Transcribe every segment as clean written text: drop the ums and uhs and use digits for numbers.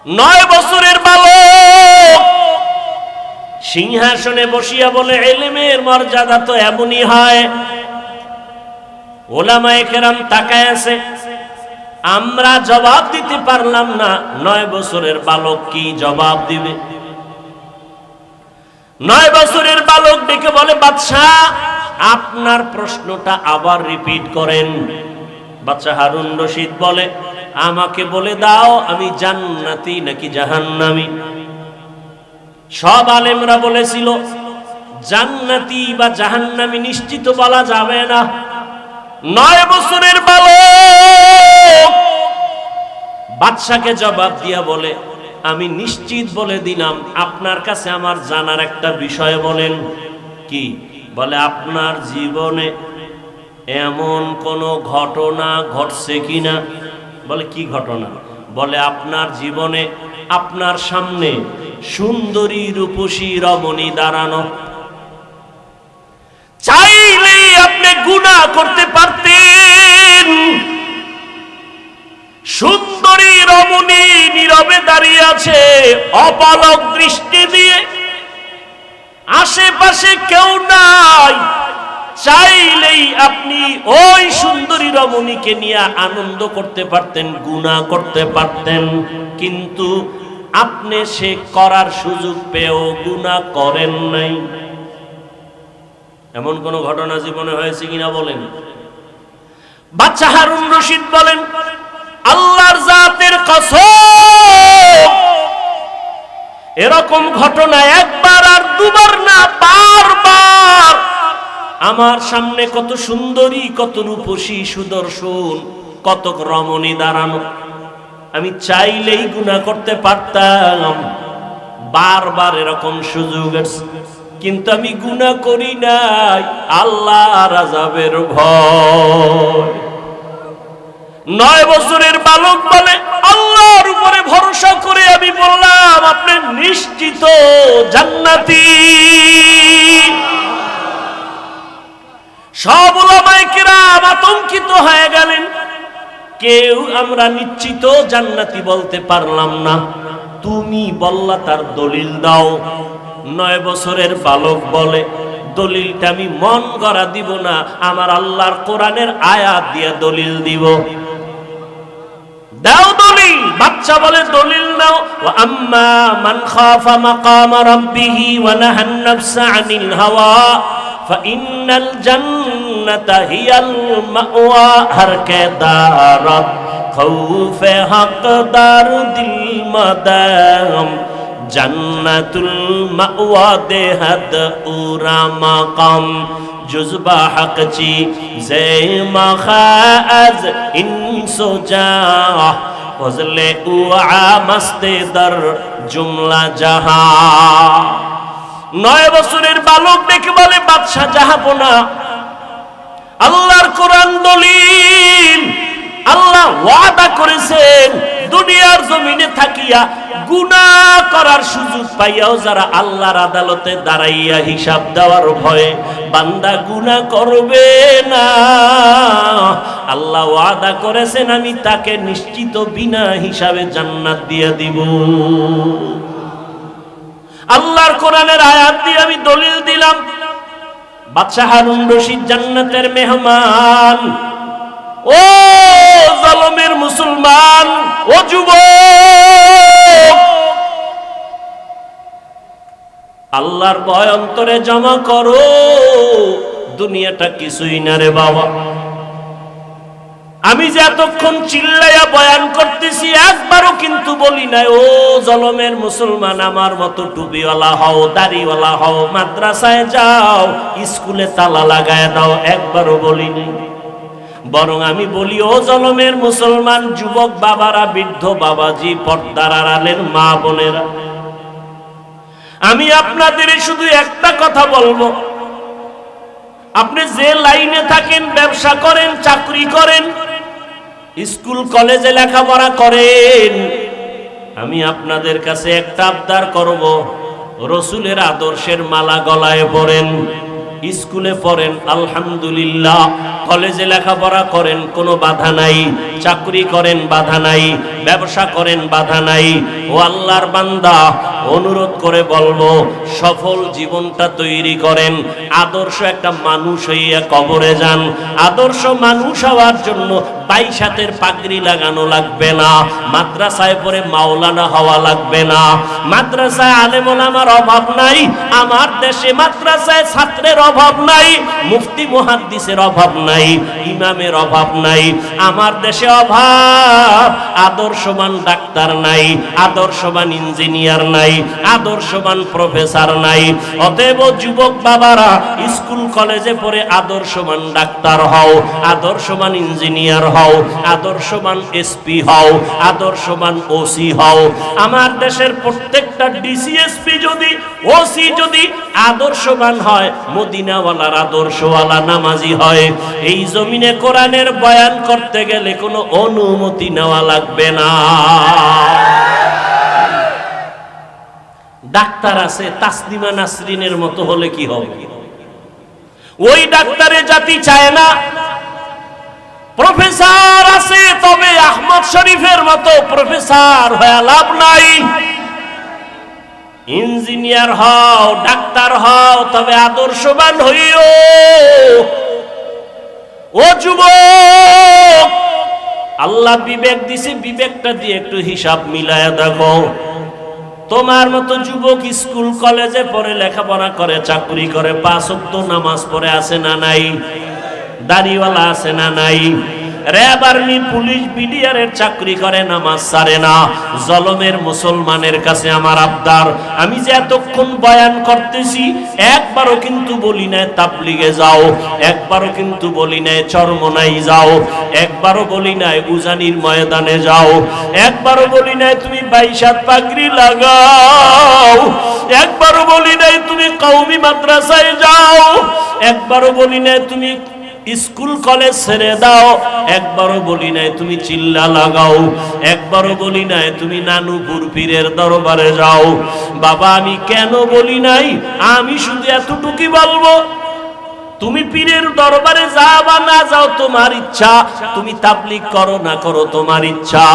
9 বছরের বালক সিংহাসনে বসিয়া বলে, ইলমের মর্যাদা তো এমনই হয়। উলামায়ে কেরাম তাকায় আছে, আমরা জবাব দিতে পারলাম না, 9 বছরের বালক কি জবাব দিবে? 9 বছরের বালক ডেকে বলে, বাদশাহ আপনার প্রশ্নটা আবার রিপিট করেন। বাদশাহ হারুন রশিদ বলে, আমাকে বলে দাও আমি জান্নাতি নাকি জাহান্নামী? সব আলেমরা বলেছিল জান্নাতি বা জাহান্নামী নিশ্চিত বলা যাবে না। 9 বছরের বালক বাদশাকে জবাব দিয়া বলে, আমি নিশ্চিত বলে দিলাম, আপনার কাছে আমার জানার একটা বিষয় বলেন। কি? বলে, আপনার জীবনে এমন কোন ঘটনা ঘটছে কিনা? বলে, কি ঘটনা? বলে, আপনার জীবনে আপনার সামনে সুন্দরী রূপসী রমণী দাঁড়ানো, চাইলেই আপনি গুনাহ করতে পারতেন। সুন্দরী রমণী নীরবে দাঁড়িয়ে আছে অপলক দৃষ্টি দিয়ে, আশেপাশে কেউ নাই, চাইলেই আপনি ওই সুন্দরী রমণীকে নিয়ে আনন্দ করতে পারতেন, গুনাহ করতে পারতেন, কিন্তু আপনি সে করার সুযোগ পেয়েও গুনাহ করেন নাই। এমন কোন ঘটনা জীবনে হয়েছে কিনা বলেন? বাদশাহ হারুন রশিদ বলেন, আল্লাহর জাতের কসম, এরকম ঘটনা একবার আর দুবার না, বারবার আমার সামনে কত সুন্দরী, কত রূপসী, সুদর্শন, কত রমণী দাঁড়ানো, আমি চাইলেই গুনাহ করতে পারতাম। বারবার এরকম সুযোগ আছে, কিন্তু আমি গুনাহ করি নাই, আল্লাহর আযাবের ভয়। 9 বছরের বালক বলে, আল্লাহর উপরে ভরসা করে আমি বললাম, আপনি নিশ্চিত জান্নাতি। সব উলামায়ে কেরাম আতঙ্কিত হয়ে গেলেন, কেউ আমরা নিশ্চিত জান্নাতি বলতে পারলাম না। তুমি বললা, তার দলিল দাও। 9 বছরের বালক বলে, দলিলটা আমি মন গড়া দিব না, আমার আল্লাহর কোরআনের আয়াত দিয়ে দলিল দিব। দাও দলিল। বাচ্চা বলে, দলিল নাও। ওয়া আম্মা মান খাফা মাকাম রাব্বিহি ওয়া নাহান নাফসা আনিল হাওয়া ফাইন্নাল জান্নাতা হিয়াল মাওয়া। হর কে দারাত খৌফে হকদার দিল মাদাম জান্নাতুল মাওয়া দেহাদ উরা মাকাম জুজবা হকচি জে মাখাজ ইনসুজা ফজলে উআ মস্তে দর জুমলা জাহা। 9 বছরের বালক দেখে বলে, বাদশা জাহাপনা, আল্লাহর কোরআন দলিল। আল্লাহ ওয়াদা করেছেন, দুনিয়ার জমিনে থাকিয়া গুনাহ করার সুযোগ পাইয়াও যারা আল্লাহর আদালতে দাঁড়াইয়া হিসাব দেওয়ার ভয়ে বান্দা গুনাহ করবে না, আল্লাহ ওয়াদা করেছেন আমি তাকে নিশ্চিত বিনা হিসাবে জান্নাত দিয়ে দিব। আল্লাহর কোরআনের আয়াত দিয়ে আমি দলিল দিলাম। বাদশা হারুন রশিদ জান্নাতের মেহমান। ও জালেমের মুসলমান, ও যুবক, আল্লাহর ভয় অন্তরে জমা করো, দুনিয়াটা কিছুই না রে বাবা। আমি যে এতক্ষণ চিল্লাইয়া বয়ান করতেছি, একবারও কিন্তু বলি নাই ও জলমের মুসলমান, আমার মতো টুপিওয়ালা হও, দাড়িওয়ালা হও, মাদ্রাসায় যাও, স্কুলে তালা লাগায় দাও, একবারও বলি নাই। বরং আমি বলি, ও জলমের মুসলমান যুবক বাবারা, বৃদ্ধ বাবাজি, পর্দার আড়ালের মা বোনেরা, আমি আপনাদের শুধু একটা কথা বলবো, আপনি যে লাইনে থাকেন, ব্যবসা করেন, চাকরি করেন, স্কুল কলেজে লেখাপড়া করেন, আমি আপনাদের কাছে একটা আবদার করব, রসুলের আদর্শের মালা গলায় পরেন। স্কুলে পড়েন আলহামদুলিল্লাহ, কলেজে লেখাপড়া করেন কোনো বাধা নাই, চাকরি করেন বাধা নাই, ব্যবসা করেন বাধা নাই। ও আল্লাহর বান্দা, অনুরোধ করে বলবো সফল জীবনটা তৈরি করেন, আদর্শ একটা মানুষ হইয়া কবরে যান। আদর্শ মানুষ হওয়ার জন্য 22 হাতের পাগড়ি লাগানো লাগবে না, মাদ্রাসায় পড়ে মাওলানা হওয়া লাগবে না, মাদ্রাসায় আলেম ওলামার অভাব নাই। আমার দেশে মাদ্রাসায় ছাত্রের অভাব নাই, মুফতি মুহাদ্দিসের অভাব নাই, ইমামের অভাব নাই। আমার দেশে অভাব আদর্শবান ডাক্তার নাই, আদর্শবান ইঞ্জিনিয়ার নাই, আদর্শবান প্রফেসর নাই। অতএব যুবক বাবারা, স্কুল কলেজে পড়ে আদর্শবান ডাক্তার হও, আদর্শবান ইঞ্জিনিয়ার হও, আদর্শবান এসপি হও, আদর্শবান ওসি হও। আমার দেশের প্রত্যেকটা ডিসিএসপি যদি, ওসি যদি আদর্শবান হয়, মদিনাওয়ালার আদর্শওয়ালা নামাজি হয়, এই জমিনে কোরআনের বয়ান করতে গেলে কোনো অনুমতি নেওয়া লাগবে না। ডাক্তার আছে তাসলিমা নাসরিনের মতো হলে কি হবে? ওই ডাক্তারের জাতি চায় না। প্রফেসর আছে, তবে আহমদ শরীফের মতো প্রফেসর হয়ে লাভ নাই। ইঞ্জিনিয়ার হও, ডাক্তার হও, তবে আদর্শবান হইও। ও যুবক, আল্লাহ বিবেক দিছে, বিবেকটা দিয়ে একটু হিসাব মিলায়া দেখো। তোমার মতো যুবক স্কুল কলেজে পড়ে লেখাপড়া করে, চাকরি করে, 5 ওয়াক্ত নামাজ পড়ে আছে না নাই? দাড়িওয়ালা আছে না নাই? র্যাব আর্মি পুলিশ বিডিআরের চাকরি করে, নামাজ ছাড়ে না। জলমের মুসলমানের কাছে আমার আবদার, আমি যে এতক্ষণ বয়ান করতেছি, একবারও কিন্তু বলি নাই তাবলিগে যাও, একবারও কিন্তু বলি নাই চরমনাই যাও, একবারও বলি নাই উজানির ময়দানে যাও, একবারও বলি নাই তুমি 22 হাত পাগড়ি লাগাও, একবারও বলি নাই তুমি কওমি মাদ্রাসায় যাও, একবারও বলি নাই তুমি স্কুল কলেজ ছেড়ে দাও, একবারও বলি নাই তুমি চিল্লা লাগাও, একবারও বলি নাই তুমি নানুপুর পীরের দরবারে যাও। বাবা, আমি কেন বলি নাই? আমি শুধু এতটুকুই বলবো, তুমি পীরের দরবারে যাও বা না যাও তোমার ইচ্ছা, তুমি তাবলীগ করো না করো তোমার ইচ্ছা।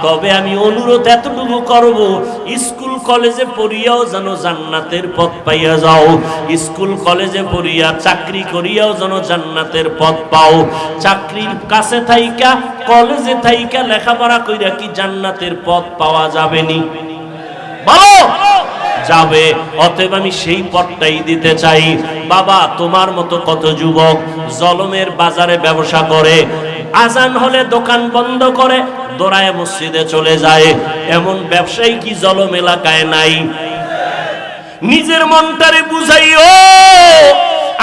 তবে আমি অনুরোধ এতটুকু করব, স্কুল কলেজে পড়িয়াও যেন জান্নাতের পথ পাইয়া যাও, স্কুল কলেজে পড়িয়া চাকরি করিয়াও যেন জান্নাতের পথ পাও। চাকরির কাছে থাইকা, কলেজে থাইকা লেখাপড়া কইরা কি জান্নাতের পথ পাওয়া যাবে নি? বলো যাবে। অতএব আমি সেই পথটাই দিতে চাই। বাবা, তোমার মতো কত যুবক জলমের বাজারে ব্যবসা করে, আজান হলে দোকান বন্ধ করে দৌড়ায় মসজিদে চলে যায়। এমন ব্যবসায়ী কি জলম এলাকায় নাই? নিজের মনটারে বুঝাইও।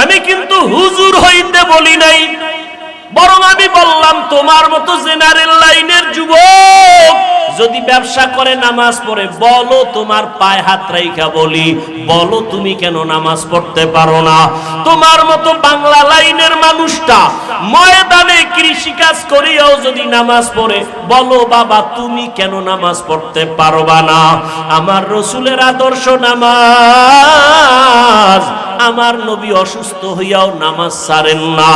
আমি কিন্তু হুজুর হইতে বলি নাই, বরং আমি বললাম তোমার মতো জেনারেল লাইনের যুবক যদি ব্যবসা করে, নামাজ পড়ে, বলো তোমার পায়ে হাত রাইখা বলি, বলো তুমি কেন নামাজ পড়তে পারো না? তোমার মতো বাংলা লাইনের মানুষটা ময়দানে কৃষিকাজ করিয়াও যদি নামাজ পড়ে, বলো বাবা তুমি কেন নামাজ পড়তে পারবা না? আমার রসুলের আদর্শ নামাজ, আমার নবী অসুস্থ হইয়াও নামাজ ছাড়েন না।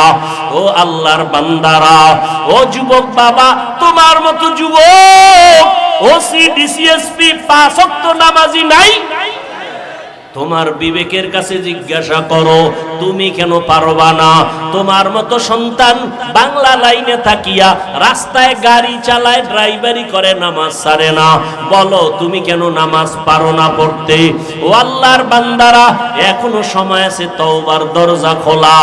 ও আল্লাহর বান্দারা, ও যুবক বাবা, তোমার মতো যুবক ওসি ডিসিএসপি 5 ওয়াক্ত নামাজি নাই? তোমার বিবেকের কাছে জিজ্ঞাসা করো, তুমি কেন পারবা না? তোমার মতো সন্তান বাংলা লাইনে থাকিয়া রাস্তায় গাড়ি চালায়, ড্রাইভারি করে, নামাজ ছাড়ে না, বলো তুমি কেন নামাজ পারো না পড়তে? ও আল্লাহর বান্দারা, এখনো সময় আছে, তওবার দরজা খোলা।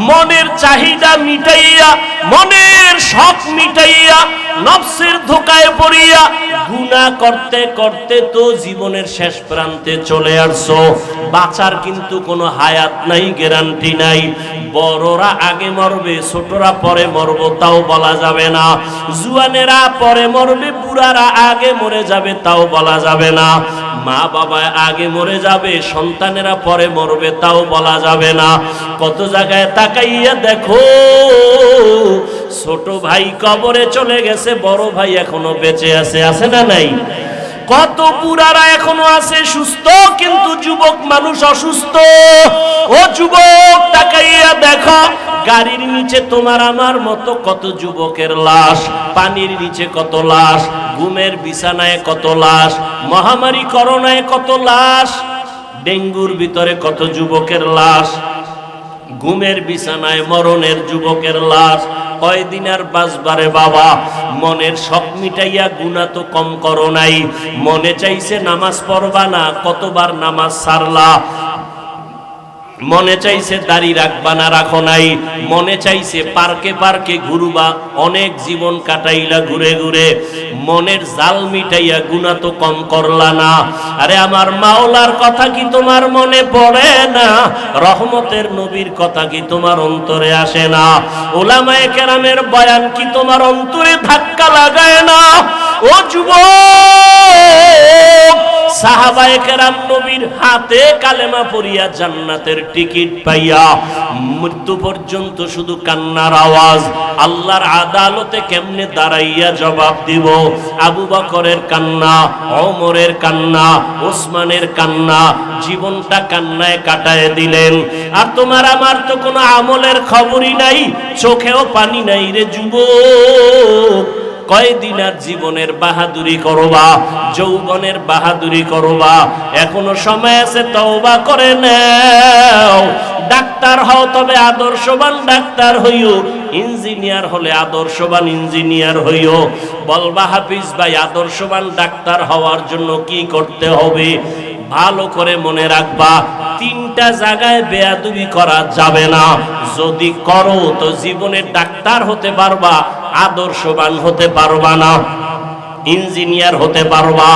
মনের চাহিদা মিটাইয়া, মনের শখ মিটাইয়া, নফসের ধোকায় পড়িয়া গুনাহ করতে করতে তো জীবনের শেষ প্রান্তে চলে আসছো। বাঁচার কিন্তু কোনো হায়াত নাই, গ্যারান্টি নাই। বড়রা আগে মরবে, ছোটরা পরে মরবো তাও বলা যাবে না। জুয়ানেরা পরে মরবে, বুড়ারা আগে মরে যাবে তাও বলা যাবে না। মা বাবা আগে মরে যাবে, সন্তানেরা পরে মরবে তাও বলা যাবে না। কত জায়গায় তাকাইয়া দেখো, ছোট ভাই কবরে চলে গেছে, বড় ভাই এখনো বেঁচে আছে, আছে না নাই? কত বুড়ারা এখনো আছে সুস্থ, কিন্তু যুবক মানুষ অসুস্থ। ও যুবক, তাকাইয়া দেখো গাড়ির নিচে তোমার আমার মতো কত যুবকের লাশ, পানির নিচে কত লাশ, ঘুমের বিছানায় কত লাশ, মহামারী করোনায় কত লাশ, ডেঙ্গুর ভিতরে কত যুবকের লাশ, ঘুমের বিছানায় মরণের যুবকের লাশ। কয়দিন আর বাঁচবারে বাবা? মনের শখ মিটাইয়া গুনাহ তো কম করো নাই। মনে চাইছে নামাজ পড়বা না, কতবার নামাজ ছাড়লা। মনে চাইছে দাড়ি রাখবা না, রাখো নাই। মনে চাইছে পার্কে পার্কে ঘুরবা, অনেক জীবন কাটাইলা ঘুরে ঘুরে। মনের জাল মিটাইয়া গুনাহ তো কম করলা না। আরে আমার মাওলার কথা কি তোমার মনে পড়ে না? রহমতের নবীর কথা কি তোমার অন্তরে আসে না? উলামায়ে কেরামের বয়ান কি তোমার অন্তরে ধাক্কা লাগায় না? ও যুবক, সাহাবায়ে কেরাম নবীর হাতে কালেমা পড়িয়া জান্নাতের টিকিট পাইয়া মৃত্যু পর্যন্ত শুধু কান্নার আওয়াজ। আল্লাহর আদালতে কেমনে দাঁড়াইয়া জবাব দিব? আবু বকরের কান্না, ওমরের কান্না, ওসমানের কান্না, জীবনটা কান্নায় কাটায় দিলেন। আর তোমার আমার তো কোনো আমলের খবরই নাই, চোখেও পানি নাই রে যুবক। কয়দিন আর জীবনের বাহাদুরি করবা, যৌবনের বাহাদুরি করবা? এখনো সময় আছে, তওবা করে নাও। ডাক্তার হও, তবে আদর্শবান ডাক্তার হইও। ইঞ্জিনিয়ার হলে আদর্শবান ইঞ্জিনিয়ার হইও। বলবা হাফিজ ভাই, আদর্শবান ডাক্তার হওয়ার জন্য কি করতে হবে? ভালো করে মনে রাখবা, তিনটা জায়গায় বেয়াদবি করা যাবে না। যদি করো তো জীবনে ডাক্তার হতে পারবা, আদর্শবান হতে পারবা না। ইঞ্জিনিয়ার হতে পারবা,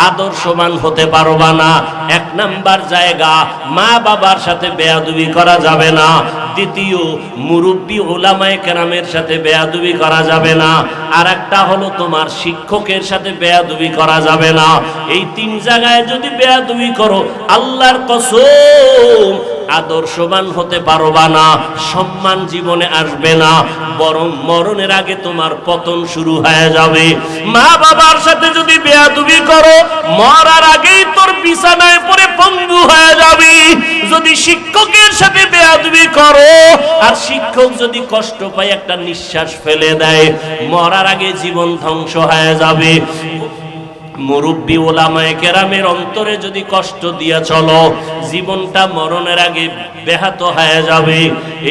আদর্শবান হতে পারবা না। এক নাম্বার জায়গা, মা বাবার সাথে বেয়াদবি করা যাবে না। দ্বিতীয়, মুরব্বী উলামায়ে কেরামের সাথে বেয়াদবি করা যাবে না। আর একটা হলো তোমার শিক্ষকের সাথে বেয়াদবি করা যাবে না। এই তিন জায়গায় যদি বেয়াদবি করো, আল্লাহর কসম আদর্শবান হতে পারবা না, সম্মান জীবনে আসবে না, বরং মরণের আগে তোমার পতন শুরু হয়ে যাবে। মা বাবার সাথে যদি বেয়াদবি করো, মরার আগেই তোর বিছানায় পড়ে পঙ্গু হয়ে যাবে। যদি শিক্ষকের সাথে বেয়াদবি করো, আর শিক্ষক যদি কষ্ট পায়, একটা নিঃশ্বাস ফেলে দেয়, মরার আগে জীবন ধ্বংস হয়ে যাবে। মুরব্বী ওলামায়ে কেরামের অন্তরে যদি কষ্ট দিয়া চলো, জীবনটা মরণের আগে ব্যাহত হয়ে যাবে।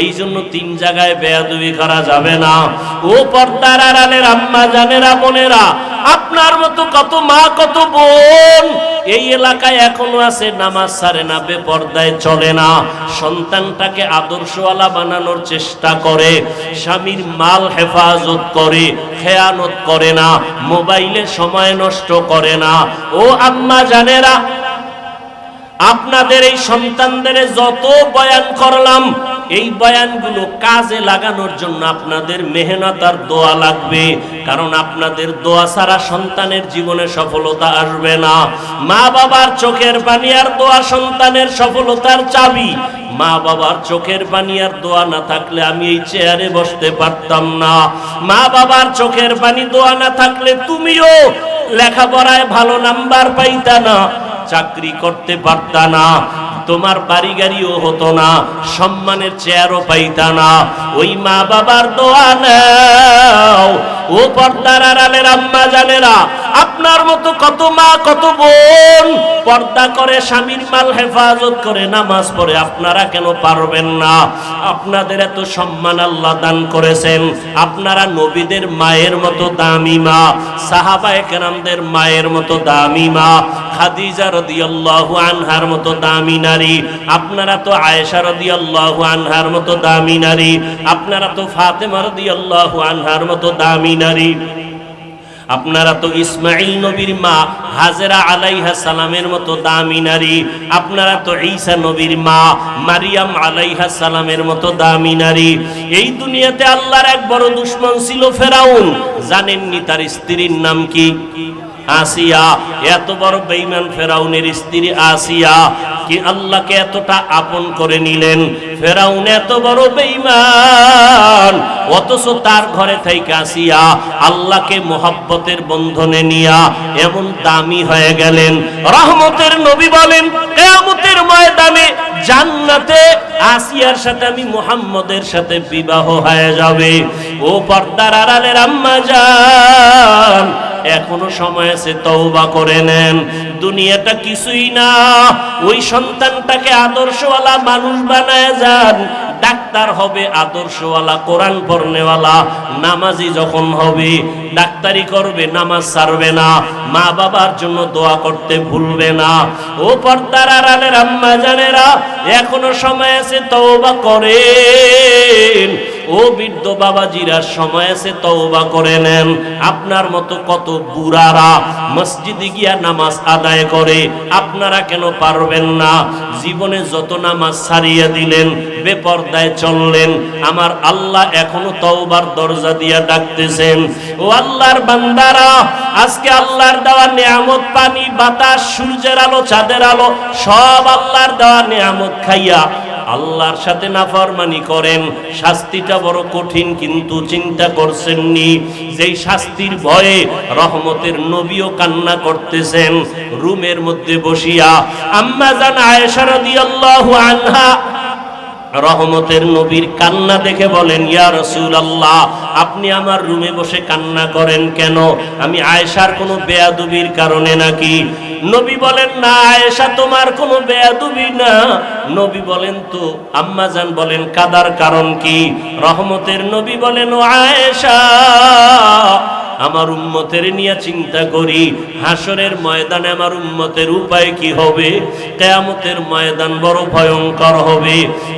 এই জন্য তিন জায়গায় বেয়াদবি করা যাবে না। ও পর্দার আড়ালের আম্মা জানেরা, বোনেরা, আপনার মতো কত মা কত বোন এই এলাকায় এখনো আছে, নামাজ ছাড়ে না, বেপর্দায় চলে না, সন্তানটাকে আদর্শওয়ালা বানানোর চেষ্টা করে, স্বামীর মাল হেফাজত করে, খেয়ানত করে না, মোবাইলে সময় নষ্ট করে না। ও আম্মা জানেরা, আপনাদের এই সন্তানদের যত বয়ান করলাম, এই বয়ানগুলো কাজে লাগানোর জন্য আপনাদের মেহনত আর দোয়া লাগবে। কারণ আপনাদের দোয়া ছাড়া সন্তানের জীবনে সফলতা আসবে না। মা বাবার চোখের পানি আর দোয়া সন্তানের সফলতার চাবি। মা বাবার চোখের পানি আর দোয়া না থাকলে আমি এই চেয়ারে বসতে পারতাম না। মা বাবার চোখের পানি দোয়া না থাকলে তুমিও লেখাপড়ায় ভালো নাম্বার পাইতা না, চাকরি করতে পারতা না, তোমার বাড়ি গাড়িও হতো না, সম্মানের চেয়ারও পাইতা না। ওই মা বাবার দোয়া নাও। ও পর্দার আড়ালের আম্মা জানেরা, আপনার মতো কত মা কত বোন পর্দা করে, স্বামীর মাল হেফাজত করে, নামাজ পড়ে, আপনারা কেন পারবেন না? আপনাদের এত সম্মান আল্লাহ দান করেছেন। আপনারা নবীদের মায়ের মতো দামি মা, সাহাবায়ে কেরামদের মায়ের মতো দামি মা, খাদিজা রাদিয়াল্লাহু আনহার মতো দামি নারী। আপনারা তো আয়েশা রাদিয়াল্লাহু আনহার মতো দামি নারী। আপনারা তো ফাতেমা রাদিয়াল্লাহু আনহার মতো দামি নারী। আপনারা তো ইসমাইল নবীর মা হাজেরা আলাইহা সালামের মতো দামি নারী। আপনারা তো ঈসা নবীর মা মারিয়াম আলাইহা সালামের মতো দামি নারী। এই দুনিয়াতে আল্লাহর এক বড় দুশমন ছিল ফেরাউন। জানেননি তার স্ত্রীর নাম কি? আসিয়া, এত বড় বেঈমান ফেরাউনের স্ত্রী আসিয়া কি আল্লাহকে এতটা আপন করে নিলেন। ফেরাউন এত বড় বেঈমান, অথচ তার ঘরে থেকে আসিয়া আল্লাহকে মোহাব্বতের বন্ধনে নিয়া এমন দামি হয়ে গেলেন। রহমতের নবী বলেন কিয়ামতের ময়দানে জান্নাতে আসিয়ার সাথে আমি মুহাম্মদের সাথে বিবাহ হয়ে যাবে। ও পর্দার আড়ালের আম্মা জান, এখনো সময় আছে, তওবা করে নেন। দুনিয়াটা কিছুই না, ওই সন্তানটাকে আদর্শওয়ালা মানুষ বানায় যান। ডাক্তার হবে আদর্শওয়ালা, কোরআন পড়নেওয়ালা, নামাজি যখন হবে ডাক্তারি করবে, নামাজ ছাড়বে না, মা বাবার জন্য দোয়া করতে ভুলবে না। ও পর্দার আড়ালের আম্মা জানেরা, এখনো সময় আছে, তওবা করেন। ও বৃদ্ধ বাবাজিরা, সময় আছে, তওবা করে নেন। আপনার মতো কত বুড়ারা মসজিদে গিয়া নামাজ আদায় করে, আপনারা কেন পারবেন না? জীবনে যত নামাজ ছাড়িয়ে দিলেন, বেপরদায় চললেন, আমার আল্লাহ এখনো তওবার দরজা দিয়া ডাকতেছেন। ও আল্লাহর বান্দারা, আজকে আল্লাহর দেওয়া নিয়ামত, পানি, বাতাস, সূর্যের আলো, চাঁদের আলো, সব আল্লাহর দেওয়া নিয়ামত খাইয়া আল্লাহর সাথে নাফরমানি করেন। শাস্তিটা বড় কঠিন, কিন্তু চিন্তা করছেননি যেই শাস্তির ভয়ে রহমতের নবীও কান্না করতেছেন রুমের মধ্যে বসিয়া। আম্মা জান আয়েশা রাদিয়াল্লাহু আনহা রহমতের নবীর কান্না দেখে বলেন, ইয়া রাসূলুল্লাহ, আপনি আমার রুমে বসে কান্না করেন কেন? আমি আয়েশার কোনো বেয়াদবির কারণে নাকি? নবী বলেন, না আয়েশা, তোমার কোনো বেয়াদবি না। নবী বলেন, তো আম্মা জান বলেন, কাদার কারণ কি? রহমতের নবী বলেন, ও আয়েশা, আমার উম্মতের নিয়ে চিন্তা করি, হাসরের ময়দানে আমার উম্মতের উপায় কি হবে? কিয়ামতের ময়দান বড় ভয়ঙ্কর হবে।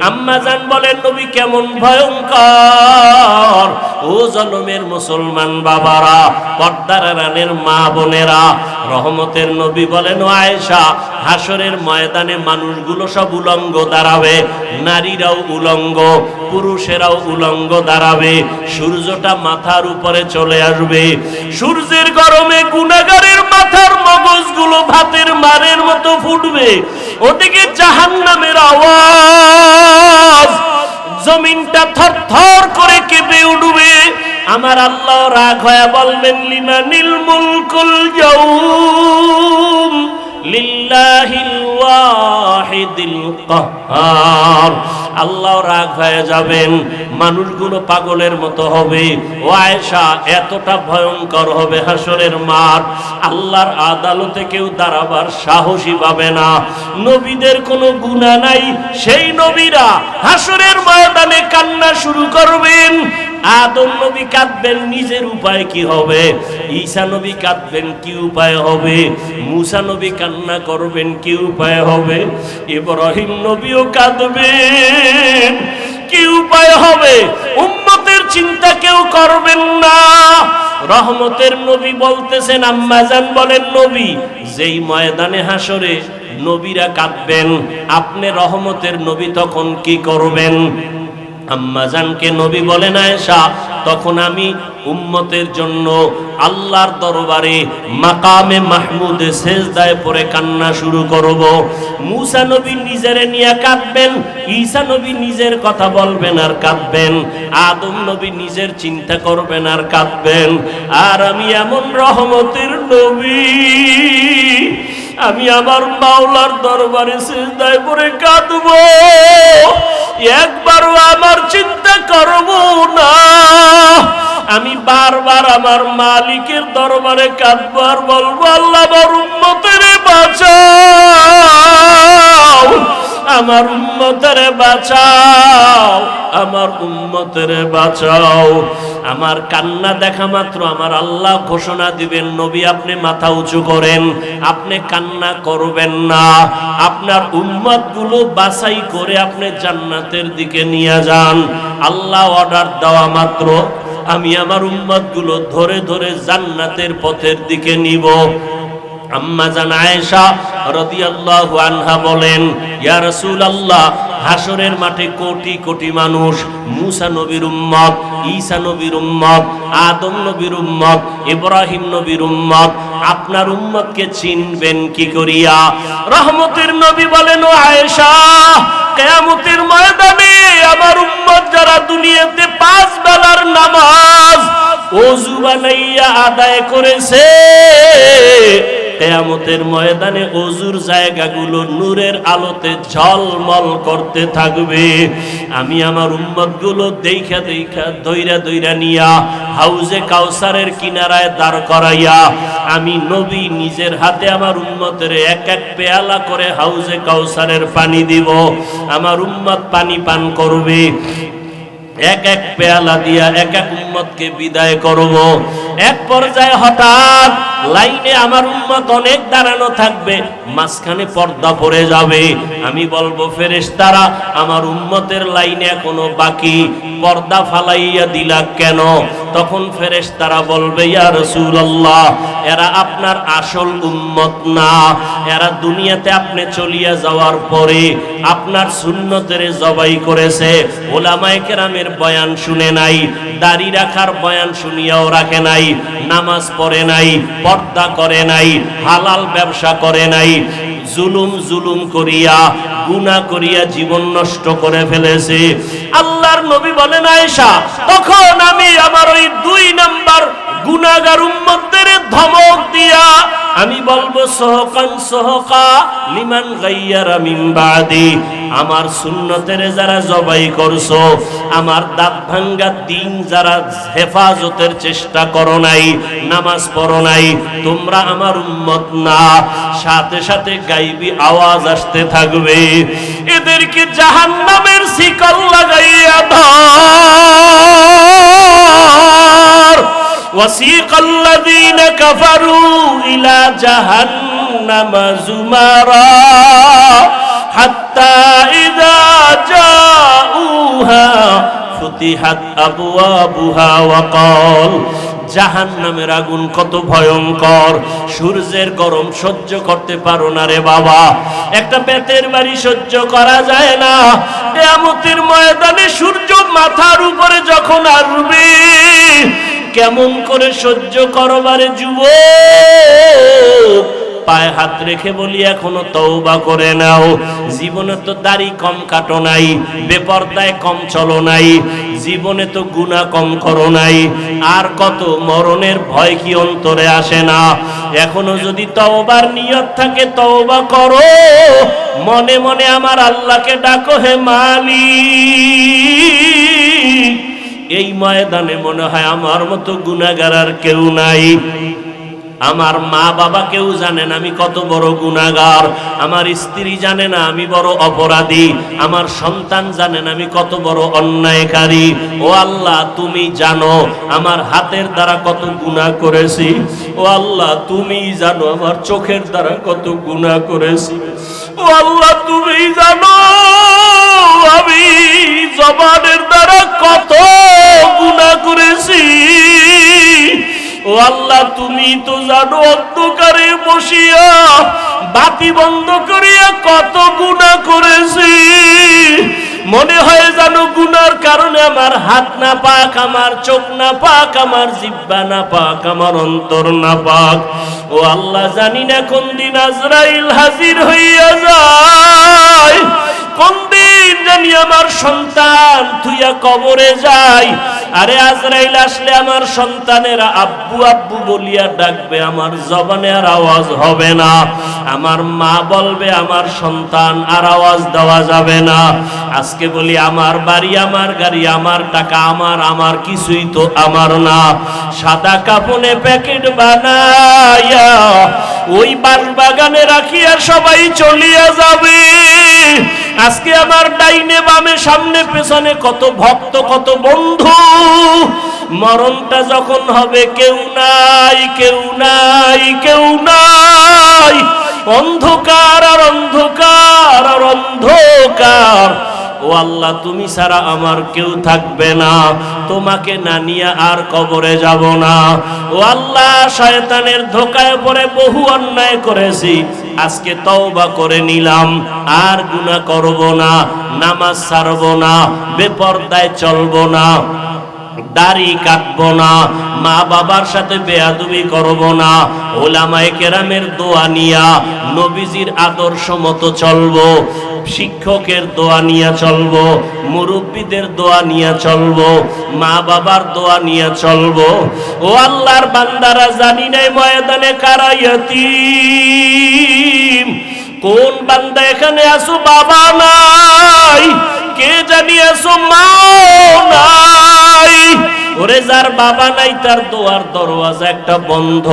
আম্মা জান বলেন, নবী কেমন ভয়ঙ্কর? ও জনমের মুসলমান বাবারা, পর্দার আড়ালের মা বোনেরা, রহমতের নবী বলেন, ও আয়েশা, হাসরের ময়দানে মানুষগুলো সব উলঙ্গ দাঁড়াবে, নারীরাও উলঙ্গ, পুরুষেরাও উলঙ্গ দাঁড়াবে। সূর্যটা মাথার উপরে চলে আসবে, সূর্যের গরমে গুনাহগারের মাথার মগজগুলো ভাতের মারের মতো ফুটবে। ওদিকে জাহান্নামের আওয়াজ, জমিনটা থরথর করে কেঁপে উঠবে। আমার আল্লাহ রাগ হয়ে বলবেন, লিমানিল মুলকুল ইয়াউম লিল্লাহিল ওয়াহিদিল কাহ্হার। আল্লাহ রাগ হয়ে যাবেন, মানুষগুলো পাগলের মতো হবে। ও আয়েশা, এতটা ভয়ঙ্কর হবে হাসরের মাঠ, আল্লাহর আদালতে কেউ দাঁড়াবার সাহসী পাবে না। নবীদের কোনো গুনাহ নাই, সেই নবীরা হাসরের ময়দানে কান্না শুরু করবেন। আদম নবী কাঁদবেন, নিজের উপায় কি হবে? ঈসা নবী কাঁদবেন, কি উপায় হবে? মুসা নবী কান্না করবেন, কি উপায় হবে? ইব্রাহিম নবীও কাঁদবেন, কি উপায় হবে? উম্মতের চিন্তা কেউ করবেন না। রহমতের নবী বলতেছেন, আম্মা জান বলেন, নবী যেই ময়দানে হাসরে নবীরা কাঁদবেন, আপনি রহমতের নবী তখন কি করবেন? আম্মা জানকে নবী বলেন, আয়েশা, তখন আমি উম্মতের জন্য আল্লাহর দরবারে মাকামে মাহমুদে সেজদায় পড়ে কান্না শুরু করব। মুসা নবী নিজেরে নিয়ে কাঁদবেন, ঈসা নবী নিজের কথা বলবেন আর কাঁদবেন, আদম নবী নিজের চিন্তা করবেন আর কাঁদবেন। আর আমি এমন রহমতের নবী, আমি আমার মাওলার দরবারে সিজদায় পড়ে কাঁদবো, একবারও আমার চিন্তা করব না। আমি বারবার আমার মালিকের দরবারে কাঁদবো আর বলবো, আল্লাহ আমার উম্মতের বাঁচাও, আমার উম্মতের বাঁচাও, আমার উম্মতের বাঁচাও। আমার কান্না দেখা মাত্র আমার আল্লাহ ঘোষণা দিবেন, নবী আপনি মাথা উঁচু করেন, আপনি কান্না করবেন না, আপনার উম্মতগুলো বাছাই করে আপনি জান্নাতের দিকে নিয়ে যান। আল্লাহ অর্ডার দেওয়া মাত্র আমি আমার উম্মতগুলো ধরে ধরে জান্নাতের পথের দিকে নিব। আম্মা জান আয়েশা রাদিয়াল্লাহু আনহা বলেন, ইয়া রাসূলুল্লাহ, হাসরের মাঠে কোটি কোটি মানুষ মুসা নবীর উম্মত, ঈসা নবীর উম্মত, আদম নবীর উম্মত, ইব্রাহিম নবীর উম্মত। আপনার উম্মতকে চিনবেন কি করিয়া? রহমতের নবী বলেন, ও আয়েশা, কিয়ামতের ময়দানে আমার উম্মত যারা দুনিয়াতে 5 বেলার নামাজ ওযু বানাইয়া আদায় করেছে, কিয়ামতের ময়দানে ওযুর জায়গাগুলো নূরের আলোতে ঝলমল করতে থাকবে। আমি আমার উম্মতগুলো দেইখা দেইখা দইরা দইরা নিয়া হাউজে কাউসারের কিনারায় দাঁড় করাইয়া আমি নবী নিজের হাতে আমার উম্মতের এক এক পেয়ালা করে হাউজে কাউসারের পানি দিব। আমার উম্মত পানি পান করবে, এক এক পেয়ালা দিয়া এক এক উম্মতকে বিদায় করব। এক পর্যায়ে হঠাৎ লাইনে আমার উম্মত অনেক দাঁড়ানো থাকবে, মাঝখানে পর্দা পড়ে যাবে। আমি বলবো, ফেরেশতারা, আমার উম্মতের লাইনে এখনো বাকি, পর্দা ফালাইয়া দিলা কেন? তখন ফেরেশতারা বলবে, ইয়া রাসূলুল্লাহ, এরা আপনার আসল উম্মত না। এরা দুনিয়াতে আপনি চলিয়া যাওয়ার পরে আপনার সুন্নতের জবাই করেছে, ওলামায়ে কেরামের বয়ান শুনে নাই, দাড়ি রাখার বয়ান শুনিয়াও রাখে নাই, নামাজ পড়ে নাই, পর্দা করে নাই, হালাল ব্যবসা করে নাই, জুলুম করিয়া গুনাহ করিয়া জীবন নষ্ট করে ফেলেছে। আল্লাহর নবী বলেন, আয়েশা, তখন আমি আমার ওই 2 নাম্বার গুনাহগার উম্মতদের ধমক দিয়া আমি বলবো, সহকান সহকা লিমান গায়্যারা মিন বাদি, আমার সুন্নতের যারা জবাই করছো, আমার দাঁত ভাঙ্গা দিন যারা হেফাজতের চেষ্টা করো নাই, নামাজ পড়ো নাই, তোমরা আমার উম্মত না। সাথে সাথে গাইবি আওয়াজ আসতে থাকবে, এদেরকে জাহান্নামের শিকল লাগাইয়া ধর। وسيق الذين كفروا إلى جهنم زمرا حتى إذا جاءوها فتحت أبوابها وقال, জাহান্নামের আগুন কত ভয়ঙ্কর, সূর্যের গরম সহ্য করতে পারো না রে বাবা, একটা বেতের বাড়ি সহ্য করা যায় না। কিয়ামতের ময়দানে সূর্য মাথার উপরে যখন আসবে, কেমন করে সহ্য করবারে যুবক? পায়ে হাত রেখে বলি, এখনো তওবা করে নাও। জীবনে তো দাড়ি কম কাটো নাই, বেপরদায় কম চলো নাই, জীবনে তো গুনাহ কম করো নাই, আর কত মরণের ভয় কি অন্তরে আসে না? এখনো যদি তওবার নিয়ত থাকে তওবা করো, মনে মনে আমার আল্লাহকে ডাকো, হে মালিক। এই ময়দানে মনে হয় আমার মতো গুনাহগার আর কেউ নাই। আমার মা বাবা কেউ জানে না আমি কত বড় গুনাহগার, আমার স্ত্রী জানে না আমি বড় অপরাধী, আমার সন্তান জানে না আমি কত বড় অন্যায়কারী। ও আল্লাহ, তুমি জানো আমার হাতের দ্বারা কত গুনাহ করেছি। ও আল্লাহ, তুমি জানো আমার চোখের দ্বারা কত গুনাহ করেছি। ও আল্লাহ, তুমি জানো আমি জবানের দ্বারা কত গুনাহ করেছি। ও আল্লাহ, তুমি তো জানো অন্ধকারে বসিয়া বাতি বন্ধ করিয়া কত গুনাহ করেছি। মনে হয় জানো গুনার কারণে আমার হাত না পাক, আমার চোখ না পাক, আমার জিহ্বা না পাক, আমার অন্তর না পাক। ও আল্লাহ, জানি না কোন দিন আজরাইল হাজির হইয়া যায়, কোন দিন জানি আমার সন্তান থুইয়া কবরে যায়। আরে আজরাইল আসলে আমার সন্তানেরা আব্বু আব্বু বলিয়া ডাকবে, আমার জবানে আর আওয়াজ হবে না। আমার মা বলবে আমার সন্তান, আর আওয়াজ দেওয়া যাবে না। আজকে বলি আমার বাড়ি, আমার গাড়ি, আমার টাকা, আমার কিছুই তো আমার না। সাদা কাপনে প্যাকেট বানাইয়া ওই বাগানে রাখিয়া সবাই চলিয়া যাবে। আজকে আমার ডাইনে বামে সামনে পেছনে কত ভক্ত, কত বন্ধু। মরণটা যখন হবে কেউ নাই, কেউ নাই, কেউ নাই, অন্ধকার আর অন্ধকার আর অন্ধকার। ও আল্লাহ, তুমি ছাড়া আমার কেউ থাকবে না, তোমাকে না নিয়ে আর কবরে যাব না। ও আল্লাহ, শয়তানের ধোকায় পড়ে বহু অন্যায় করেছি, আজকে তওবা করে নিলাম, আর গুনাহ করব না, নামাজ ছাড়ব না, বেপরদায় চলব না, দাড়ি কাটবো না, মা বাবার সাথে বেয়াদবি করব না, ওলামায়ে কেরামের দোয়া নিয়া নবীজির আদর্শ মতো চলবো, শিক্ষকের দোয়া নিয়ে চলবো, মুরব্বীদের দোয়া নিয়ে চলবো, মা বাবার দোয়া নিয়ে চলবো। ও আল্লাহর বান্দারা, জানি নাই ময়দানে কারা ইয়াতীম। কোন বান্দা এখানে আসো বাবা নাই, কে জানি আসো মা নাই। ওরে যার বাবা নাই তার দোয়ার দরওয়াজা একটা বন্ধ,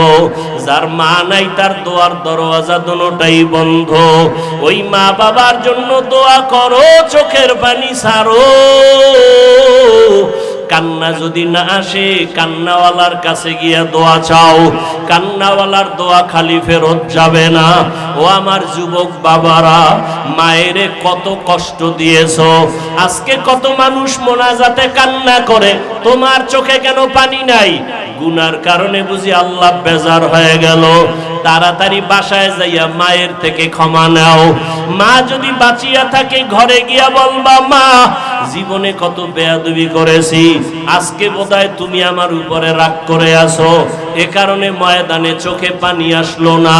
যার মা নাই তার দোয়ার দরওয়াজা দুটোটাই বন্ধ। ওই মা বাবার জন্য দোয়া করো, চোখের পানি ছাড়ো। কান্না যদি না আসে, কান্নাওয়ালার কাছে গিয়া দোয়া চাও, কান্নাওয়ালার দোয়া খালি ফেরত যাবে না। ও আমার যুবক বাবারা, মায়েরে কত কষ্ট দিয়েছো। আজকে কত মানুষ মোনাজাতে কান্না করে, তোমার চোখে কেন পানি নাই? গুনার কারণে বুঝি আল্লাহ বেজার হয়ে গেল। তাড়াতাড়ি বাসায় যাইয়া মায়ের থেকে ক্ষমা নাও। মা যদি বাঁচিয়া থাকে, ঘরে গিয়া বলবা, মা জীবনে কত বেয়াদবি করেছি, আজকে বোধহয় তুমি আমার উপরে রাগ করে আছো, এ কারণে ময়দানে চোখে পানি আসলো না।